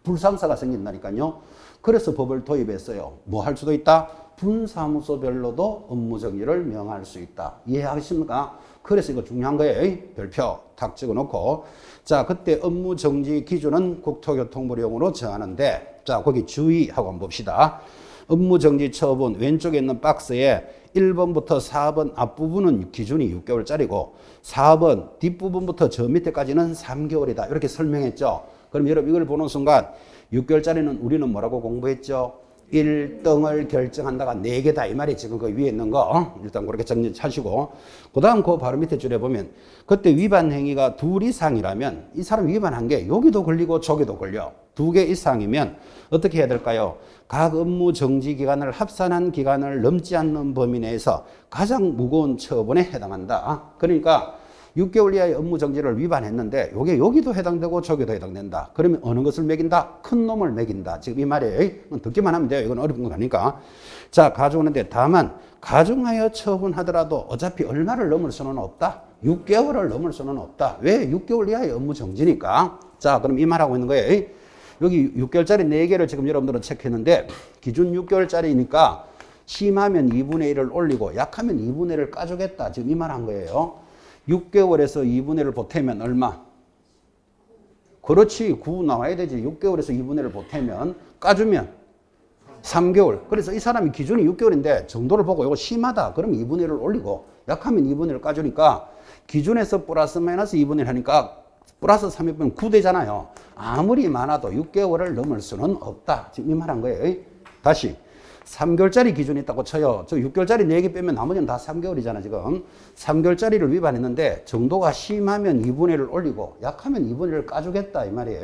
불상사가 생긴다니까요. 그래서 법을 도입했어요. 뭐 할 수도 있다? 분사무소별로도 업무 정지를 명할 수 있다. 이해하십니까? 그래서 이거 중요한 거예요. 별표 탁 찍어놓고 자 그때 업무 정지 기준은 국토교통부령으로 정하는데 자 거기 주의하고 한번 봅시다. 업무 정지 처분 왼쪽에 있는 박스에 1번부터 4번 앞부분은 기준이 6개월짜리고 4번 뒷부분부터 저 밑에까지는 3개월이다. 이렇게 설명했죠. 그럼 여러분 이걸 보는 순간 6개월짜리는 우리는 뭐라고 공부했죠? 1등을 결정한다가 4개다 이 말이 지금 그 위에 있는 거 일단 그렇게 정리하시고 그 다음 그 바로 밑에 줄에 보면 그때 위반 행위가 2 이상이라면 이 사람 위반한 게 여기도 걸리고 저기도 걸려 2개 이상이면 어떻게 해야 될까요? 각 업무 정지 기간을 합산한 기간을 넘지 않는 범위 내에서 가장 무거운 처분에 해당한다. 그러니까 6개월 이하의 업무 정지를 위반했는데 요게 여기도 해당되고 저기도 해당된다. 그러면 어느 것을 매긴다? 큰 놈을 매긴다. 지금 이 말이에요. 듣기만 하면 돼요. 이건 어려운 건 아니까. 자, 가중하는데 다만 가중하여 처분하더라도 어차피 얼마를 넘을 수는 없다. 6개월을 넘을 수는 없다. 왜? 6개월 이하의 업무 정지니까. 자, 그럼 이 말하고 있는 거예요. 여기 6개월짜리 4개를 지금 여러분들은 체크했는데 기준 6개월짜리니까 심하면 2분의 1을 올리고 약하면 2분의 1을 까주겠다. 지금 이 말 한 거예요. 6개월에서 2분의 1을 보태면 얼마? 그렇지. 9 나와야 되지. 6개월에서 2분의 1을 보태면 까주면 3개월. 그래서 이 사람이 기준이 6개월인데 정도를 보고 이거 심하다. 그럼 2분의 1을 올리고 약하면 2분의 1을 까주니까 기준에서 플러스 마이너스 2분의 1 하니까 플러스 3이면 9 되잖아요. 아무리 많아도 6개월을 넘을 수는 없다. 지금 이 말 한 거예요. 다시. 3개월짜리 기준이 있다고 쳐요. 저 6개월짜리 4개 빼면 나머지는 다 3개월이잖아, 지금. 3개월짜리를 위반했는데 정도가 심하면 2분의 1을 올리고 약하면 2분의 1을 까주겠다, 이 말이에요.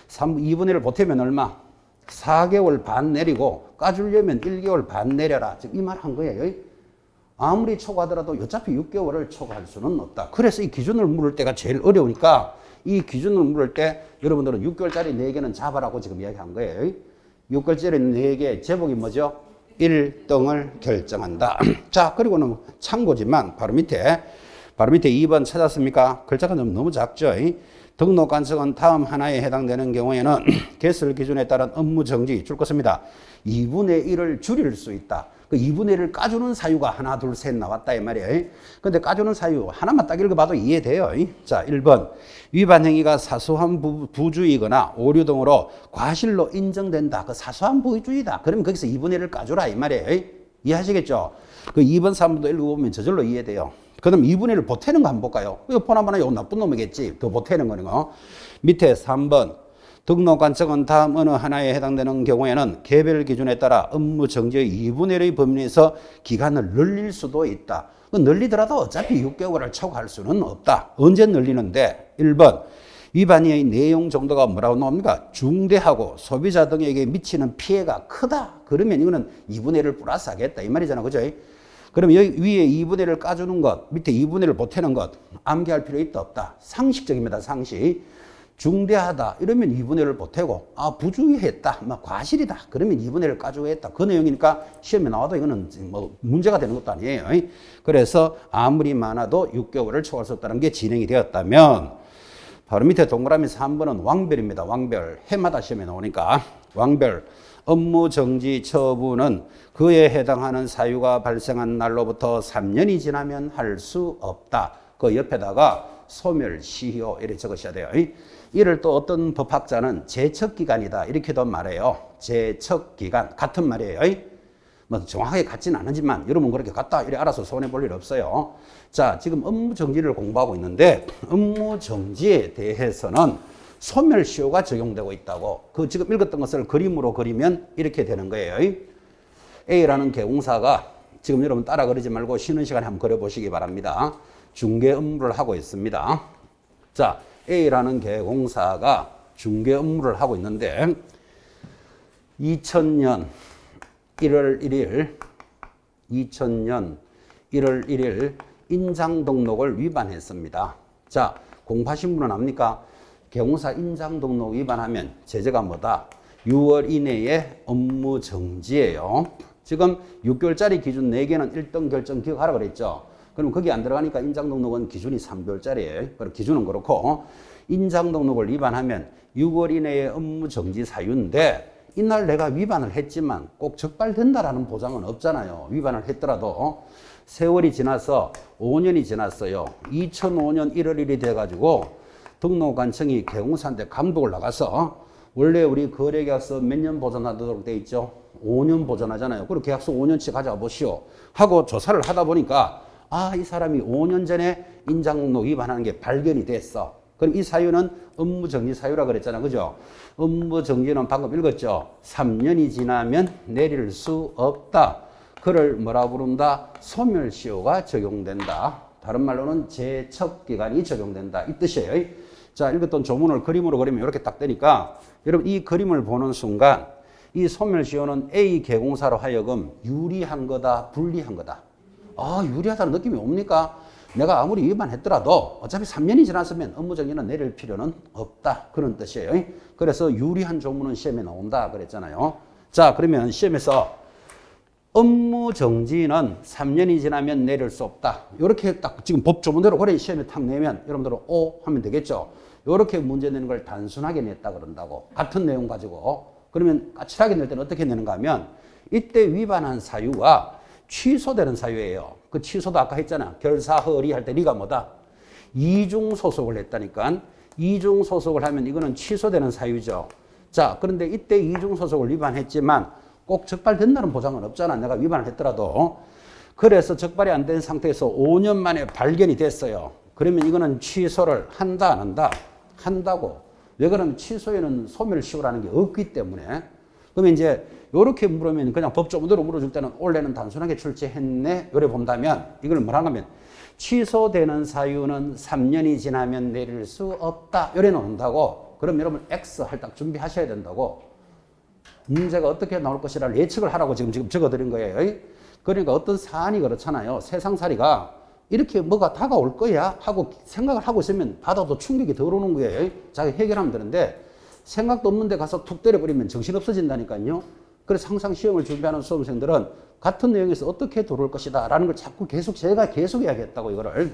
2분의 1을 보태면 얼마? 4개월 반 내리고 까주려면 1개월 반 내려라. 지금 이 말 한 거예요. 아무리 초과하더라도 어차피 6개월을 초과할 수는 없다. 그래서 이 기준을 물을 때가 제일 어려우니까 이 기준을 물을 때 여러분들은 6개월짜리 4개는 잡아라고 지금 이야기한 거예요. 6개월짜리 4개 제목이 뭐죠? 1등을 결정한다. 자, 그리고는 참고지만 바로 밑에 2번 찾았습니까? 글자가 너무 작죠? 등록 관청은 다음 하나에 해당되는 경우에는 개설 기준에 따른 업무 정지 줄 것입니다. 2분의 1을 줄일 수 있다. 그 2분의 1을 까주는 사유가 하나, 둘, 셋 나왔다 이 말이에요. 근데 까주는 사유 하나만 딱 읽어봐도 이해돼요. 자, 1번 위반 행위가 사소한 부주의거나 오류 등으로 과실로 인정된다. 그 사소한 부주의다. 그러면 거기서 2분의 1을 까주라 이 말이에요. 이해하시겠죠? 그 2번, 3번도 읽어보면 저절로 이해돼요. 그럼 2분의 1을 보태는 거 한번 볼까요? 이거 보나마나 요 나쁜 놈이겠지. 더 보태는 거는 거. 밑에 3번. 등록 관청은 다음 어느 하나에 해당되는 경우에는 개별 기준에 따라 업무 정지의 2분의 1의 범위 내에서 기간을 늘릴 수도 있다. 늘리더라도 어차피 6개월을 초과할 수는 없다. 언제 늘리는데? 1번. 위반의 내용 정도가 뭐라고 나옵니까? 중대하고 소비자 등에게 미치는 피해가 크다. 그러면 이거는 2분의 1을 플러스 하겠다. 이 말이잖아. 그죠? 그럼 여기 위에 2분의 1을 까주는 것, 밑에 2분의 1을 보태는 것, 암기할 필요 있다, 없다? 상식적입니다, 상식. 중대하다, 이러면 2분의 1을 보태고, 아, 부주의했다, 과실이다, 그러면 2분의 1을 까주고 했다. 그 내용이니까 시험에 나와도 이거는 뭐 문제가 되는 것도 아니에요. 그래서 아무리 많아도 6개월을 초과할 수 없다는 게 진행이 되었다면, 바로 밑에 동그라미 3번은 왕별입니다. 왕별. 해마다 시험에 나오니까. 왕별. 업무 정지 처분은 그에 해당하는 사유가 발생한 날로부터 3년이 지나면 할 수 없다. 그 옆에다가 소멸시효 이렇게 적으셔야 돼요. 이를 또 어떤 법학자는 제척기간이다 이렇게도 말해요. 제척기간 같은 말이에요. 뭐 정확하게 같지는 않지만 여러분 그렇게 같다 이렇게 알아서 손해볼 일 없어요. 자, 지금 업무 정지를 공부하고 있는데 업무 정지에 대해서는 소멸시효가 적용되고 있다고. 그 지금 읽었던 것을 그림으로 그리면 이렇게 되는 거예요. A라는 개공사가 지금 여러분 따라 그리지 말고 쉬는 시간에 한번 그려보시기 바랍니다. 중개 업무를 하고 있습니다. 자, A라는 개공사가 중개 업무를 하고 있는데 2000년 1월 1일 인장 등록을 위반했습니다. 자, 공부하신 분은 압니까? 개공사 인장 등록 위반하면 제재가 뭐다? 6월 이내에 업무 정지예요. 지금 6개월짜리 기준 4개는 1등 결정 기억하라 그랬죠. 그럼 거기 안 들어가니까 인장 등록은 기준이 3개월짜리예요. 그럼 기준은 그렇고 인장 등록을 위반하면 6월 이내에 업무 정지 사유인데 이날 내가 위반을 했지만 꼭 적발된다라는 보장은 없잖아요. 위반을 했더라도 세월이 지나서 5년이 지났어요. 2005년 1월 1일이 돼가지고 등록관청이 개공사한테 감독을 나가서 원래 우리 거래계약서 몇 년 보존하도록 돼 있죠? 5년 보존하잖아요. 그리고 계약서 5년치 가져와 보시오 하고 조사를 하다 보니까 아, 이 사람이 5년 전에 인장등록 위반하는 게 발견이 됐어. 그럼 이 사유는 업무정지 사유라 그랬잖아. 그죠? 업무정지는 방금 읽었죠? 3년이 지나면 내릴 수 없다. 그를 뭐라 부른다? 소멸시효가 적용된다. 다른 말로는 제척기간이 적용된다. 이 뜻이에요. 자, 읽었던 조문을 그림으로 그리면 이렇게 딱 되니까 여러분 이 그림을 보는 순간 이 소멸시효는 A 개공사로 하여금 유리한 거다, 불리한 거다. 아, 유리하다는 느낌이 옵니까? 내가 아무리 위반했더라도 어차피 3년이 지났으면 업무정지는 내릴 필요는 없다. 그런 뜻이에요. 그래서 유리한 조문은 시험에 나온다 그랬잖아요. 자, 그러면 시험에서 업무정지는 3년이 지나면 내릴 수 없다. 이렇게 딱 지금 법 조문대로 그래 시험에 탁 내면 여러분들은 오 하면 되겠죠. 이렇게 문제 내는 걸 단순하게 냈다 그런다고. 같은 내용 가지고. 그러면 까칠하게 낼 때는 어떻게 내는가 하면 이때 위반한 사유가 취소되는 사유예요. 그 취소도 아까 했잖아. 결사허리 할 때 리가 뭐다? 이중소속을 했다니까. 이중소속을 하면 이거는 취소되는 사유죠. 자, 그런데 이때 이중소속을 위반했지만 꼭 적발된다는 보장은 없잖아. 내가 위반을 했더라도. 그래서 적발이 안 된 상태에서 5년 만에 발견이 됐어요. 그러면 이거는 취소를 한다, 안 한다? 한다고. 왜 그러면 취소에는 소멸시효라는 게 없기 때문에. 그러면 이제 이렇게 물으면 그냥 법조문대로 물어줄 때는 올해는 단순하게 출제했네. 요래 본다면 이걸 뭐라 하면 취소되는 사유는 3년이 지나면 내릴 수 없다. 요래 놓는다고. 그럼 여러분 X 할 딱 준비하셔야 된다고. 문제가 어떻게 나올 것이라 예측을 하라고 지금 적어드린 거예요. 그러니까 어떤 사안이 그렇잖아요. 세상살이가 이렇게 뭐가 다가올 거야 하고 생각을 하고 있으면 받아도 충격이 덜 오는 거예요. 자기 해결하면 되는데 생각도 없는데 가서 툭 때려버리면 정신 없어진다니까요. 그래서 항상 시험을 준비하는 수험생들은 같은 내용에서 어떻게 들어올 것이다 라는 걸 자꾸 제가 계속 이야기했다고 이거를.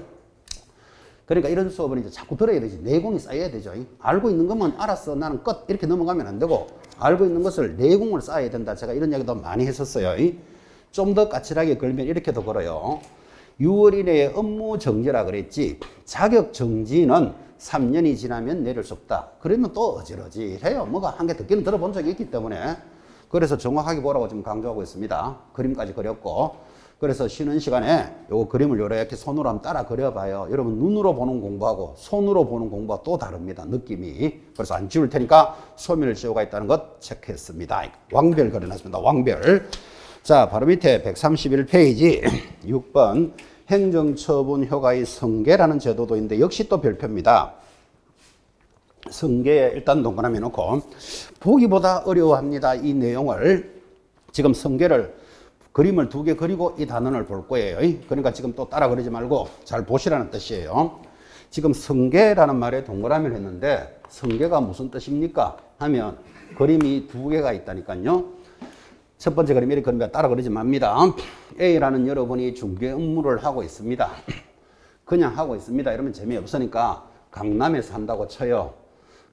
그러니까 이런 수업은 이제 자꾸 들어야 되지. 내공이 쌓여야 되죠. 알고 있는 것만 알았어 나는 끝 이렇게 넘어가면 안 되고 알고 있는 것을 내공을 쌓아야 된다. 제가 이런 이야기도 많이 했었어요. 좀 더 까칠하게 걸면 이렇게도 걸어요. 6월 이내에 업무 정지라 그랬지. 자격 정지는 3년이 지나면 내릴 수 없다. 그러면 또 어지러지해요. 뭐가 한 개 듣기는 들어본 적이 있기 때문에. 그래서 정확하게 보라고 지금 강조하고 있습니다. 그림까지 그렸고. 그래서 쉬는 시간에 요 그림을 이렇게 손으로 한번 따라 그려봐요. 여러분 눈으로 보는 공부하고 손으로 보는 공부가 또 다릅니다. 느낌이. 그래서 안 지울 테니까 소멸 지우가 있다는 것 체크했습니다. 왕별 그려놨습니다. 왕별. 자, 바로 밑에 131페이지 6번 행정처분 효과의 성계라는 제도도 있는데 역시 또 별표입니다. 성계에 일단 동그라미 놓고 보기보다 어려워합니다. 이 내용을 지금 성계를 그림을 2개 그리고 이 단원을 볼 거예요. 그러니까 지금 또 따라 그리지 말고 잘 보시라는 뜻이에요. 지금 성계라는 말에 동그라미를 했는데 성계가 무슨 뜻입니까? 하면 그림이 2개가 있다니까요. 첫 번째 그림 이렇게 그리면 따라 그리지 맙니다. A라는 여러분이 중개 업무를 하고 있습니다. 그냥 하고 있습니다. 이러면 재미없으니까 강남에서 한다고 쳐요.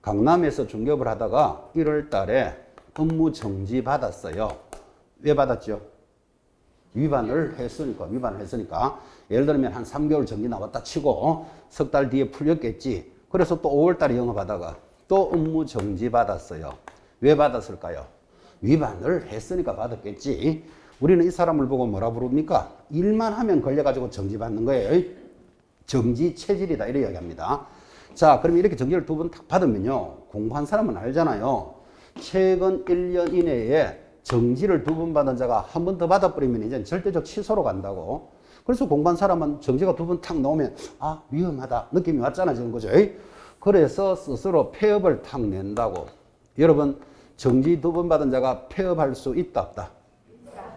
강남에서 중개업을 하다가 1월 달에 업무 정지 받았어요. 왜 받았죠? 위반을 했으니까. 예를 들면 한 3개월 정지 나왔다 치고 석 달 뒤에 풀렸겠지. 그래서 또 5월 달에 영업하다가 또 업무 정지 받았어요. 왜 받았을까요? 위반을 했으니까 받았겠지. 우리는 이 사람을 보고 뭐라 부릅니까? 일만 하면 걸려가지고 정지받는 거예요. 정지 체질이다 이렇게 이야기합니다. 자, 그럼 이렇게 정지를 2번 딱 받으면요. 공부한 사람은 알잖아요. 최근 1년 이내에 정지를 2번 받은 자가 한 번 더 받아버리면 이제 절대적 취소로 간다고. 그래서 공부한 사람은 정지가 2번 탁 나오면 아, 위험하다 느낌이 왔잖아 지금 그죠? 그래서 스스로 폐업을 탁 낸다고. 여러분 정지 2번 받은 자가 폐업할 수 있다 없다?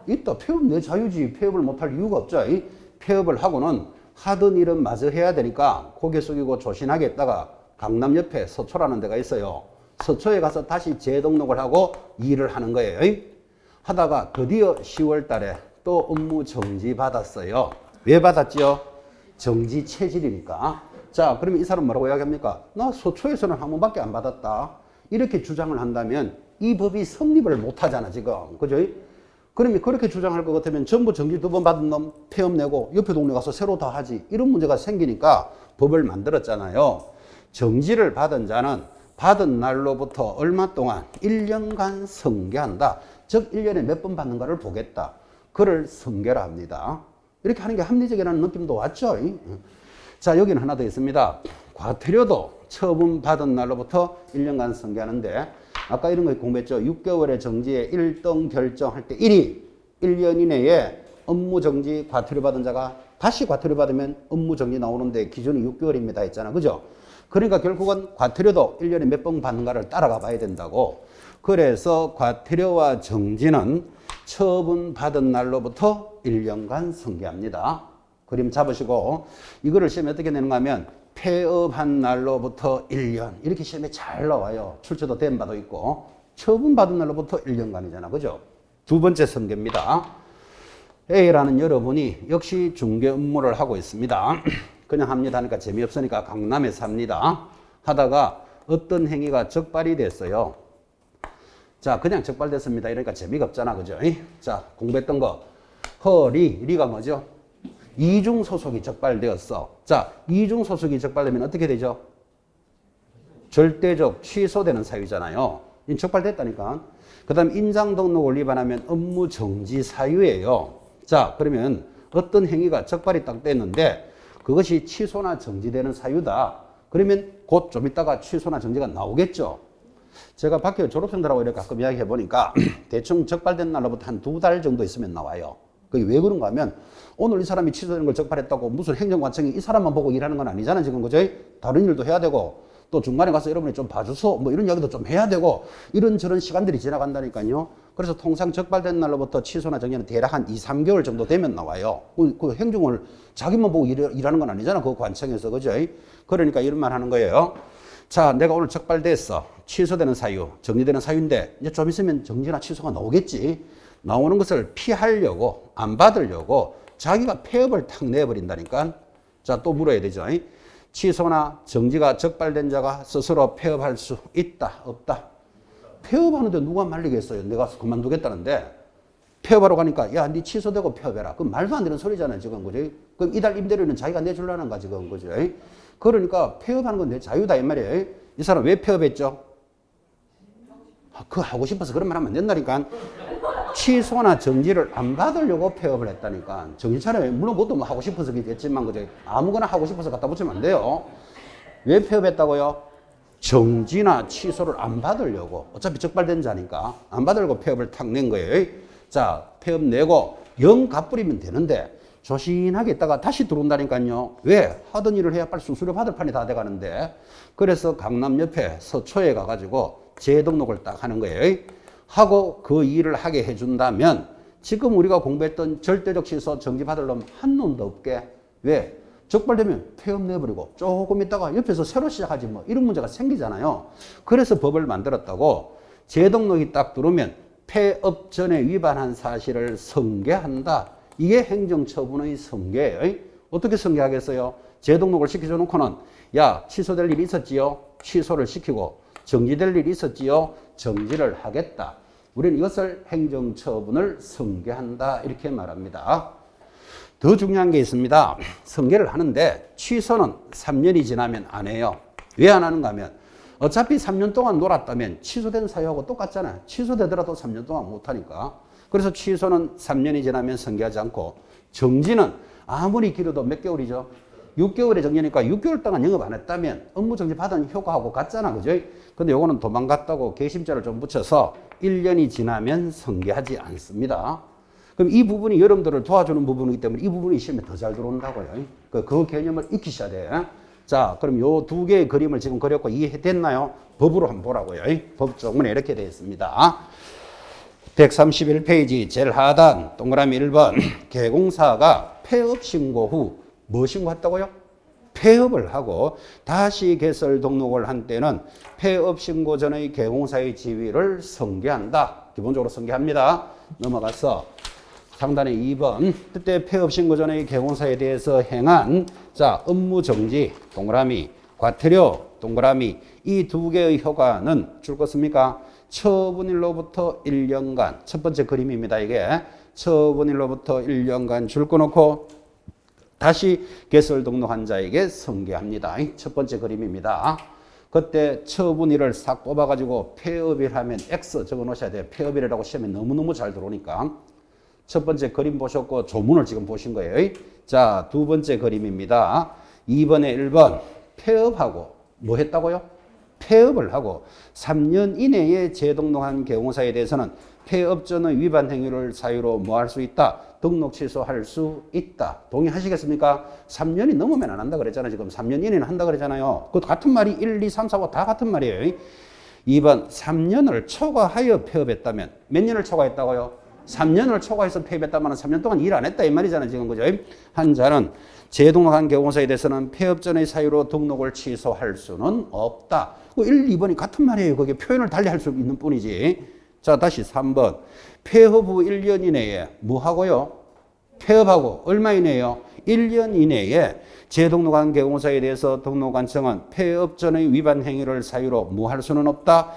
있다. 폐업 내 자유지. 폐업을 못할 이유가 없죠. 폐업을 하고는 하던 일은 마저 해야 되니까 고개 숙이고 조신하게 했다가 강남 옆에 서초라는 데가 있어요. 서초에 가서 다시 재등록을 하고 일을 하는 거예요. 하다가 드디어 10월 달에 또 업무 정지 받았어요. 왜 받았지요? 정지 체질이니까. 자, 그러면 이 사람 뭐라고 이야기합니까? 나 서초에서는 한 번밖에 안 받았다. 이렇게 주장을 한다면 이 법이 성립을 못 하잖아, 지금. 그죠? 그러면 그렇게 주장할 것 같으면 전부 정지 2번 받은 놈 폐업 내고 옆에 동네 가서 새로 다 하지. 이런 문제가 생기니까 법을 만들었잖아요. 정지를 받은 자는 받은 날로부터 얼마 동안 1년간 성계한다. 즉 1년에 몇 번 받는가를 보겠다. 그를 성계라 합니다. 이렇게 하는 게 합리적이라는 느낌도 왔죠. 자, 여기는 하나 더 있습니다. 과태료도 처분받은 날로부터 1년간 성계하는데 아까 이런 거 공부했죠. 6개월의 정지에 1등 결정할 때 1위 1년 이내에 업무 정지 과태료 받은 자가 다시 과태료 받으면 업무 정지 나오는데 기준이 6개월입니다 했잖아. 그죠? 그러니까 결국은 과태료도 1년에 몇 번 받는가를 따라가 봐야 된다고. 그래서 과태료와 정지는 처분받은 날로부터 1년간 성계합니다. 그림 잡으시고 이거를 시험에 어떻게 내는가 하면 폐업한 날로부터 1년 이렇게 시험에 잘 나와요. 출제도 된 바도 있고 처분받은 날로부터 1년간이잖아. 그죠? 2번째 성계입니다. A라는 여러분이 역시 중개 업무를 하고 있습니다. 그냥 합니다 하니까 재미없으니까 강남에서 합니다. 하다가 어떤 행위가 적발이 됐어요. 자, 그냥 적발됐습니다. 이러니까 재미가 없잖아. 그죠? 자, 공부했던 거. 리가 뭐죠? 이중소속이 적발되었어. 자, 이중소속이 적발되면 어떻게 되죠? 절대적 취소되는 사유잖아요. 적발됐다니까. 그 다음 인장 등록을 위반하면 업무 정지 사유예요. 자, 그러면 어떤 행위가 적발이 딱 됐는데 그것이 취소나 정지되는 사유다. 그러면 곧 좀 있다가 취소나 정지가 나오겠죠. 제가 밖에 졸업생들하고 이렇게 가끔 이야기해 보니까 대충 적발된 날로부터 한 2달 정도 있으면 나와요. 그게 왜 그런가 하면 오늘 이 사람이 취소되는 걸 적발했다고 무슨 행정관청이 이 사람만 보고 일하는 건 아니잖아 지금. 그죠? 다른 일도 해야 되고 또 중간에 가서 여러분이 좀 봐주소 뭐 이런 이야기도 좀 해야 되고 이런저런 시간들이 지나간다니까요. 그래서 통상 적발된 날로부터 취소나 정지는 대략 한 2, 3개월 정도 되면 나와요. 그 행정을 자기만 보고 일하는 건 아니잖아 그 관청에서. 그죠? 그러니까 이런 말 하는 거예요. 자, 내가 오늘 적발됐어. 취소되는 사유, 정리되는 사유인데 이제 좀 있으면 정지나 취소가 나오겠지. 나오는 것을 피하려고, 안 받으려고 자기가 폐업을 탁 내버린다니까. 자, 또 물어야 되죠. 취소나 정지가 적발된 자가 스스로 폐업할 수 있다, 없다? 폐업하는데 누가 말리겠어요? 내가 그만두겠다는데 폐업하러 가니까 야, 네 취소되고 폐업해라. 그럼 말도 안 되는 소리잖아요, 지금. 그지? 그럼 이달 임대료는 자기가 내주려는가, 지금. 그죠? 그러니까 폐업하는 건 내 자유다, 이 말이에요. 이 사람 왜 폐업했죠? 그거 하고 싶어서 그런 말 하면 안 된다니까. 취소나 정지를 안 받으려고 폐업을 했다니까. 정신 차려요. 물론 그것도 뭐 하고 싶어서 그랬지만, 그죠? 아무거나 하고 싶어서 갖다 붙이면 안 돼요. 왜 폐업했다고요? 정지나 취소를 안 받으려고. 어차피 적발된 자니까. 안 받으려고 폐업을 탁 낸 거예요. 자, 폐업 내고 영 갚으리면 되는데 조신하게 있다가 다시 들어온다니까요. 왜? 하던 일을 해야 빨리 수수료 받을 판이 다 돼가는데. 그래서 강남 옆에 서초에 가가지고 재등록을 딱 하는 거예요. 하고 그 일을 하게 해준다면 지금 우리가 공부했던 절대적 취소 정지 받을 놈 한 놈도 없게. 왜? 적발되면 폐업 내버리고 조금 있다가 옆에서 새로 시작하지 뭐 이런 문제가 생기잖아요. 그래서 법을 만들었다고. 재등록이 딱 들어오면 폐업 전에 위반한 사실을 성계한다. 이게 행정처분의 성계예요. 어떻게 성계하겠어요? 재등록을 시켜줘 놓고는 야, 취소될 일이 있었지요? 취소를 시키고 정지될 일이 있었지요? 정지를 하겠다. 우리는 이것을 행정처분을 성계한다 이렇게 말합니다. 더 중요한 게 있습니다. 성계를 하는데 취소는 3년이 지나면 안 해요. 왜 안 하는가 하면 어차피 3년 동안 놀았다면 취소된 사유하고 똑같잖아요. 취소되더라도 3년 동안 못하니까. 그래서 취소는 3년이 지나면 성계하지 않고 정지는 아무리 길어도 몇 개월이죠? 6개월의 정지니까 6개월 동안 영업 안 했다면 업무 정지 받은 효과하고 같잖아. 그죠? 근데 요거는 도망갔다고 개심자를 좀 붙여서 1년이 지나면 성계하지 않습니다. 그럼 이 부분이 여러분들을 도와주는 부분이기 때문에 이 부분이 시험에 더 잘 들어온다고요. 그 개념을 익히셔야 돼. 자, 그럼 요 두 개의 그림을 지금 그렸고 이해됐나요? 법으로 한번 보라고요. 법 조문에 이렇게 되어 있습니다. 131페이지 제일 하단 동그라미 1번 개공사가 폐업 신고 후 뭐 신고했다고요? 폐업을 하고 다시 개설 등록을 한 때는 폐업 신고 전의 개공사의 지위를 성계한다. 기본적으로 성계합니다. 넘어가서 상단에 2번 그때 폐업 신고 전의 개공사에 대해서 행한 자 업무 정지 동그라미 과태료 동그라미 이 두 개의 효과는 줄 것입니까? 처분일로부터 1년간 첫 번째 그림입니다. 이게 처분일로부터 1년간 줄 거 놓고 다시 개설 등록한 자에게 성계합니다. 첫 번째 그림입니다. 그때 처분일을 싹 뽑아가지고 폐업일 하면 X 적어 놓으셔야 돼요. 폐업일이라고 시험에 너무너무 잘 들어오니까. 첫 번째 그림 보셨고 조문을 지금 보신 거예요. 자, 두 번째 그림입니다. 2번에 1번 폐업하고 뭐 했다고요? 폐업을 하고 3년 이내에 재등록한 개공사에 대해서는 폐업 전의 위반 행위를 사유로 뭐 할 수 있다? 등록 취소할 수 있다. 동의하시겠습니까? 3년이 넘으면 안 한다 그랬잖아요. 지금 3년 이내는 한다 그랬잖아요. 그 같은 말이 1, 2, 3, 4고 다 같은 말이에요. 2번 3년을 초과하여 폐업했다면 몇 년을 초과했다고요? 3년을 초과해서 폐업했다면 3년 동안 일 안 했다 이 말이잖아요. 지금 그죠? 한 자는 재등록한 개공사에 대해서는 폐업 전의 사유로 등록을 취소할 수는 없다. 1, 2번이 같은 말이에요. 그게 표현을 달리 할 수 있는 뿐이지. 자, 다시 3번. 폐업 후 1년 이내에 뭐 하고요? 폐업하고 얼마 이내에요? 1년 이내에 재등록한 개공사에 대해서 등록관청은 폐업 전의 위반 행위를 사유로 뭐 할 수는 없다.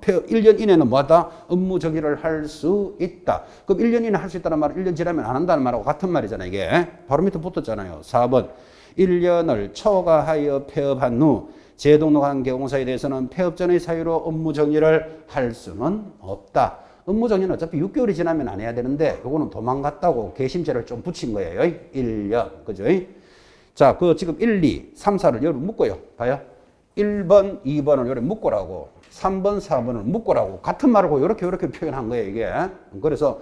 폐업 1년 이내는 뭐 하다? 업무 정지를 할 수 있다. 그럼 1년 이내 할 수 있다는 말은 1년 지나면 안 한다는 말하고 같은 말이잖아요. 이게 바로 밑에 붙었잖아요. 4번. 1년을 초과하여 폐업한 후 재등록한 개공사에 대해서는 폐업 전의 사유로 업무 정지를 할 수는 없다. 업무 정지는 어차피 6개월이 지나면 안 해야 되는데 요거는 도망갔다고 개심죄를 좀 붙인 거예요. 1년. 그죠? 자, 그 지금 1, 2, 3, 4를 여기 묶어요. 봐요. 1번, 2번을 여기 묶으라고 3번, 4번을 묶으라고 같은 말하고 이렇게 표현한 거예요. 이게. 그래서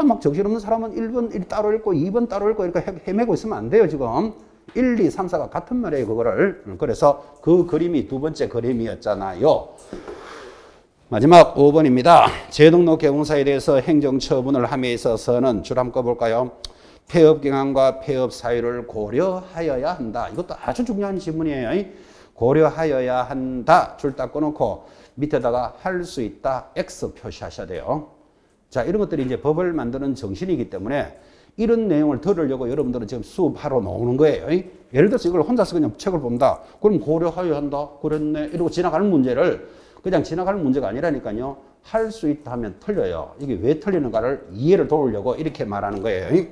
막 정신없는 사람은 1번 따로 읽고 2번 따로 읽고 이렇게 헤매고 있으면 안 돼요. 지금. 1, 2, 3, 4가 같은 말이에요. 그거를. 그래서 그 그림이 두 번째 그림이었잖아요. 마지막 5번입니다. 재등록 개공사에 대해서 행정처분을 함에 있어서는 줄 한번 꺼볼까요? 폐업 경향과 폐업 사유를 고려하여야 한다. 이것도 아주 중요한 질문이에요. 고려하여야 한다. 줄 딱 꺼놓고 밑에다가 할 수 있다. X 표시하셔야 돼요. 자, 이런 것들이 이제 법을 만드는 정신이기 때문에 이런 내용을 들으려고 여러분들은 지금 수업하러 나오는 거예요. 예를 들어서 이걸 혼자서 그냥 책을 본다. 그럼 고려하여야 한다. 그랬네. 이러고 지나가는 문제를 그냥 지나가는 문제가 아니라니까요. 할 수 있다 하면 틀려요. 이게 왜 틀리는가를 이해를 도우려고 이렇게 말하는 거예요.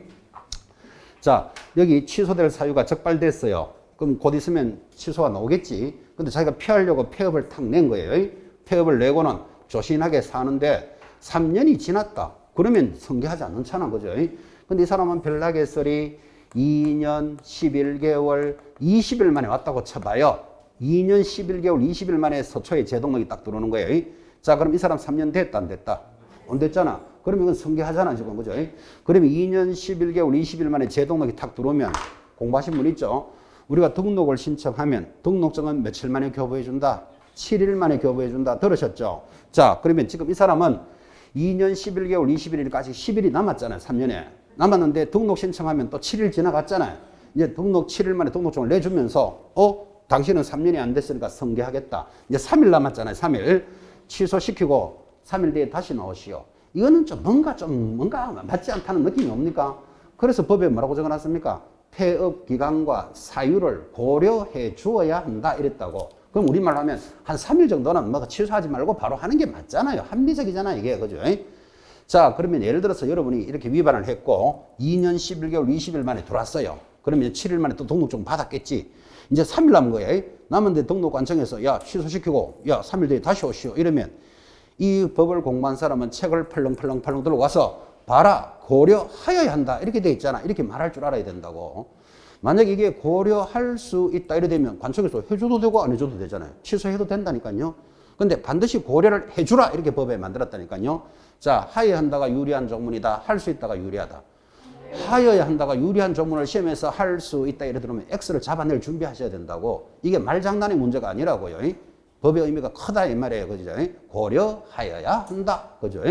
자, 여기 취소될 사유가 적발됐어요. 그럼 곧 있으면 취소가 나오겠지. 근데 자기가 피하려고 폐업을 탁 낸 거예요. 폐업을 내고는 조신하게 사는데 3년이 지났다. 그러면 성계하지 않는잖아. 그죠? 근데 이 사람은 별나게설이 2년 11개월 20일 만에 왔다고 쳐봐요. 2년 11개월 20일 만에 서초에 제동력이 딱 들어오는 거예요. 자, 그럼 이 사람 3년 됐다, 안 됐다? 안 됐잖아. 그러면 이건 성계하잖아, 지금. 그죠? 그러면 2년 11개월 20일 만에 제동력이 탁 들어오면 공부하신 분 있죠? 우리가 등록을 신청하면 등록증은 며칠 만에 교부해준다? 7일 만에 교부해준다. 들으셨죠? 자, 그러면 지금 이 사람은 2년 11개월 21일까지 10일이 남았잖아요. 3년에. 남았는데 등록 신청하면 또 7일 지나갔잖아요. 이제 등록 7일 만에 등록증을 내주면서 당신은 3년이 안 됐으니까 성계하겠다. 이제 3일 남았잖아요. 3일. 취소시키고 3일 뒤에 다시 나오시오. 이거는 뭔가 맞지 않다는 느낌이 옵니까? 그래서 법에 뭐라고 적어놨습니까? 폐업 기간과 사유를 고려해 주어야 한다 이랬다고. 그럼 우리말로 하면 한 3일 정도는 뭐 취소하지 말고 바로 하는 게 맞잖아요. 합리적이잖아요, 이게. 그죠? 자, 그러면 예를 들어서 여러분이 이렇게 위반을 했고 2년 11개월 20일 만에 들어왔어요. 그러면 7일 만에 또 등록증 받았겠지. 이제 3일 남은 거예요. 남은데 등록관청에서 야, 취소시키고 야, 3일 뒤에 다시 오시오. 이러면 이 법을 공부한 사람은 책을 펄렁펄렁 들고 와서 봐라, 고려하여야 한다. 이렇게 돼 있잖아. 이렇게 말할 줄 알아야 된다고. 만약에 이게 고려할 수 있다 이래 되면 관청에서 해줘도 되고 안 해줘도 되잖아요. 취소해도 된다니까요. 근데 반드시 고려를 해주라 이렇게 법에 만들었다니까요. 자, 하여야 한다가 유리한 조문이다. 할 수 있다가 유리하다. 하여야 한다가 유리한 조문을 시험에서 할 수 있다 이래 들으면 X를 잡아낼 준비하셔야 된다고. 이게 말장난의 문제가 아니라고요. 법의 의미가 크다 이 말이에요. 그죠? 고려하여야 한다. 그죠?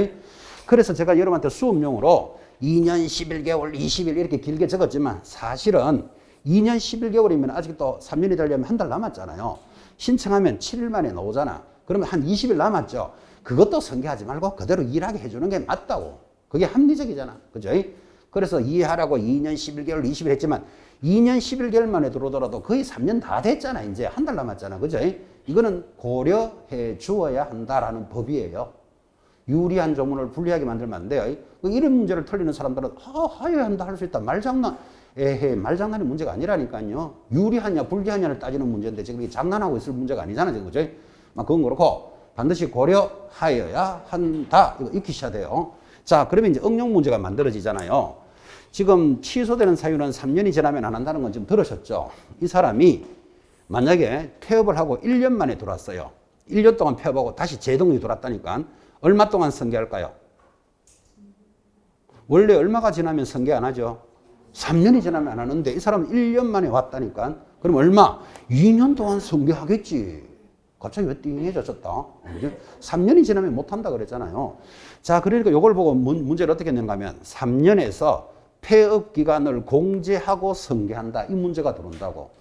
그래서 제가 여러분한테 수업용으로 2년 11개월 20일 이렇게 길게 적었지만 사실은 2년 11개월이면 아직도 3년이 되려면 한 달 남았잖아요. 신청하면 7일 만에 나오잖아. 그러면 한 20일 남았죠. 그것도 성계하지 말고 그대로 일하게 해주는 게 맞다고. 그게 합리적이잖아. 그죠? 그래서 이해하라고 2년 11개월 20일 했지만 2년 11개월 만에 들어오더라도 거의 3년 다 됐잖아. 이제 한 달 남았잖아. 그죠? 이거는 고려해 주어야 한다라는 법이에요. 유리한 조문을 불리하게 만들면 안 돼요. 이런 문제를 틀리는 사람들은 하여야 한다 할 수 있다. 말장난. 에헤, 말장난이 문제가 아니라니까요. 유리하냐 불리하냐를 따지는 문제인데 지금 이게 장난하고 있을 문제가 아니잖아요. 지금. 그죠? 그건 그렇고 반드시 고려하여야 한다. 이거 익히셔야 돼요. 자, 그러면 이제 응용 문제가 만들어지잖아요. 지금 취소되는 사유는 3년이 지나면 안 한다는 건 지금 들으셨죠? 이 사람이 만약에 폐업을 하고 1년 만에 들어왔어요. 1년 동안 폐업하고 다시 재등록이 들어왔다니까 얼마 동안 성계할까요? 원래 얼마가 지나면 성계 안 하죠? 3년이 지나면 안 하는데 이 사람은 1년 만에 왔다니까. 그럼 얼마? 2년 동안 성계하겠지. 갑자기 왜 띵해졌었다? 3년이 지나면 못한다 그랬잖아요. 자, 그러니까 이걸 보고 문제를 어떻게 냈는가 하면 3년에서 폐업 기간을 공제하고 성계한다. 이 문제가 들어온다고.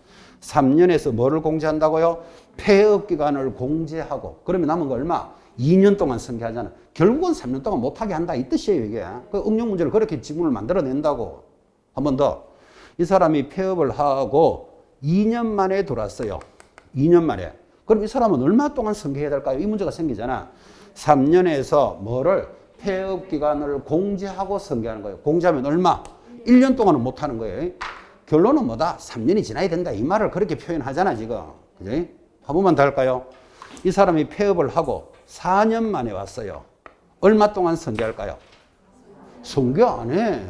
3년에서 뭐를 공제한다고요? 폐업 기간을 공제하고. 그러면 남은 거 얼마? 2년 동안 성계하잖아. 결국은 3년 동안 못하게 한다. 이 뜻이에요, 이게. 그 응용 문제를 그렇게 지문을 만들어낸다고. 한 번 더. 이 사람이 폐업을 하고 2년 만에 들어왔어요. 2년 만에. 그럼 이 사람은 얼마 동안 성계해야 될까요? 이 문제가 생기잖아. 3년에서 뭐를 폐업 기간을 공제하고 성계하는 거예요. 공제하면 얼마? 1년 동안은 못하는 거예요. 결론은 뭐다? 3년이 지나야 된다. 이 말을 그렇게 표현하잖아, 지금. 그죠? 한 번만 더 할까요? 이 사람이 폐업을 하고 4년 만에 왔어요. 얼마 동안 성계할까요? 성계 안 해.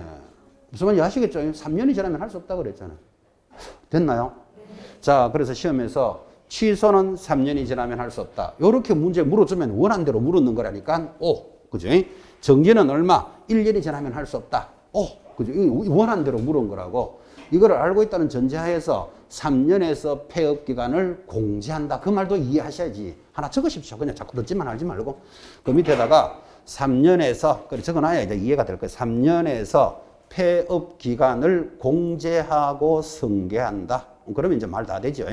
무슨 말인지 아시겠죠? 3년이 지나면 할 수 없다고 그랬잖아요. 됐나요? 자, 그래서 시험에서 취소는 3년이 지나면 할 수 없다. 이렇게 문제 물어주면 원한 대로 물었는 거라니까. 그죠? 정지는 얼마? 1년이 지나면 할 수 없다. 그죠? 원한 대로 물은 거라고. 이걸 알고 있다는 전제하에서 3년에서 폐업 기간을 공제한다. 그 말도 이해하셔야지. 하나 적으십시오. 그냥 자꾸 듣지만 알지 말고. 그 밑에다가 3년에서, 그래 적어놔야 이제 이해가 될 거예요. 3년에서 폐업 기간을 공제하고 성계한다. 그러면 이제 말 다 되죠.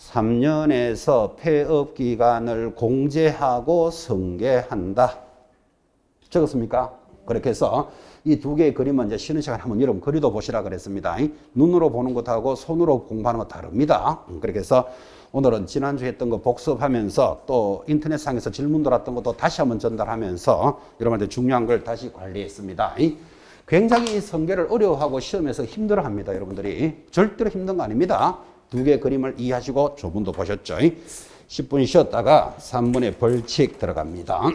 3년에서 폐업 기간을 공제하고 승계한다. 적었습니까? 그렇게 해서 이 두 개의 그림은 이제 쉬는 시간에 한번 여러분 그리도 보시라 그랬습니다. 눈으로 보는 것하고 손으로 공부하는 거 다릅니다. 그렇게 해서 오늘은 지난주에 했던 거 복습하면서 또 인터넷상에서 질문 들어왔던 것도 다시 한번 전달하면서 여러분한테 중요한 걸 다시 관리했습니다. 굉장히 이 성계를 어려워하고 시험에서 힘들어합니다. 여러분들이 절대로 힘든 거 아닙니다. 두 개의 그림을 이해하시고 조문도 보셨죠. 10분 쉬었다가 3분의 벌칙 들어갑니다.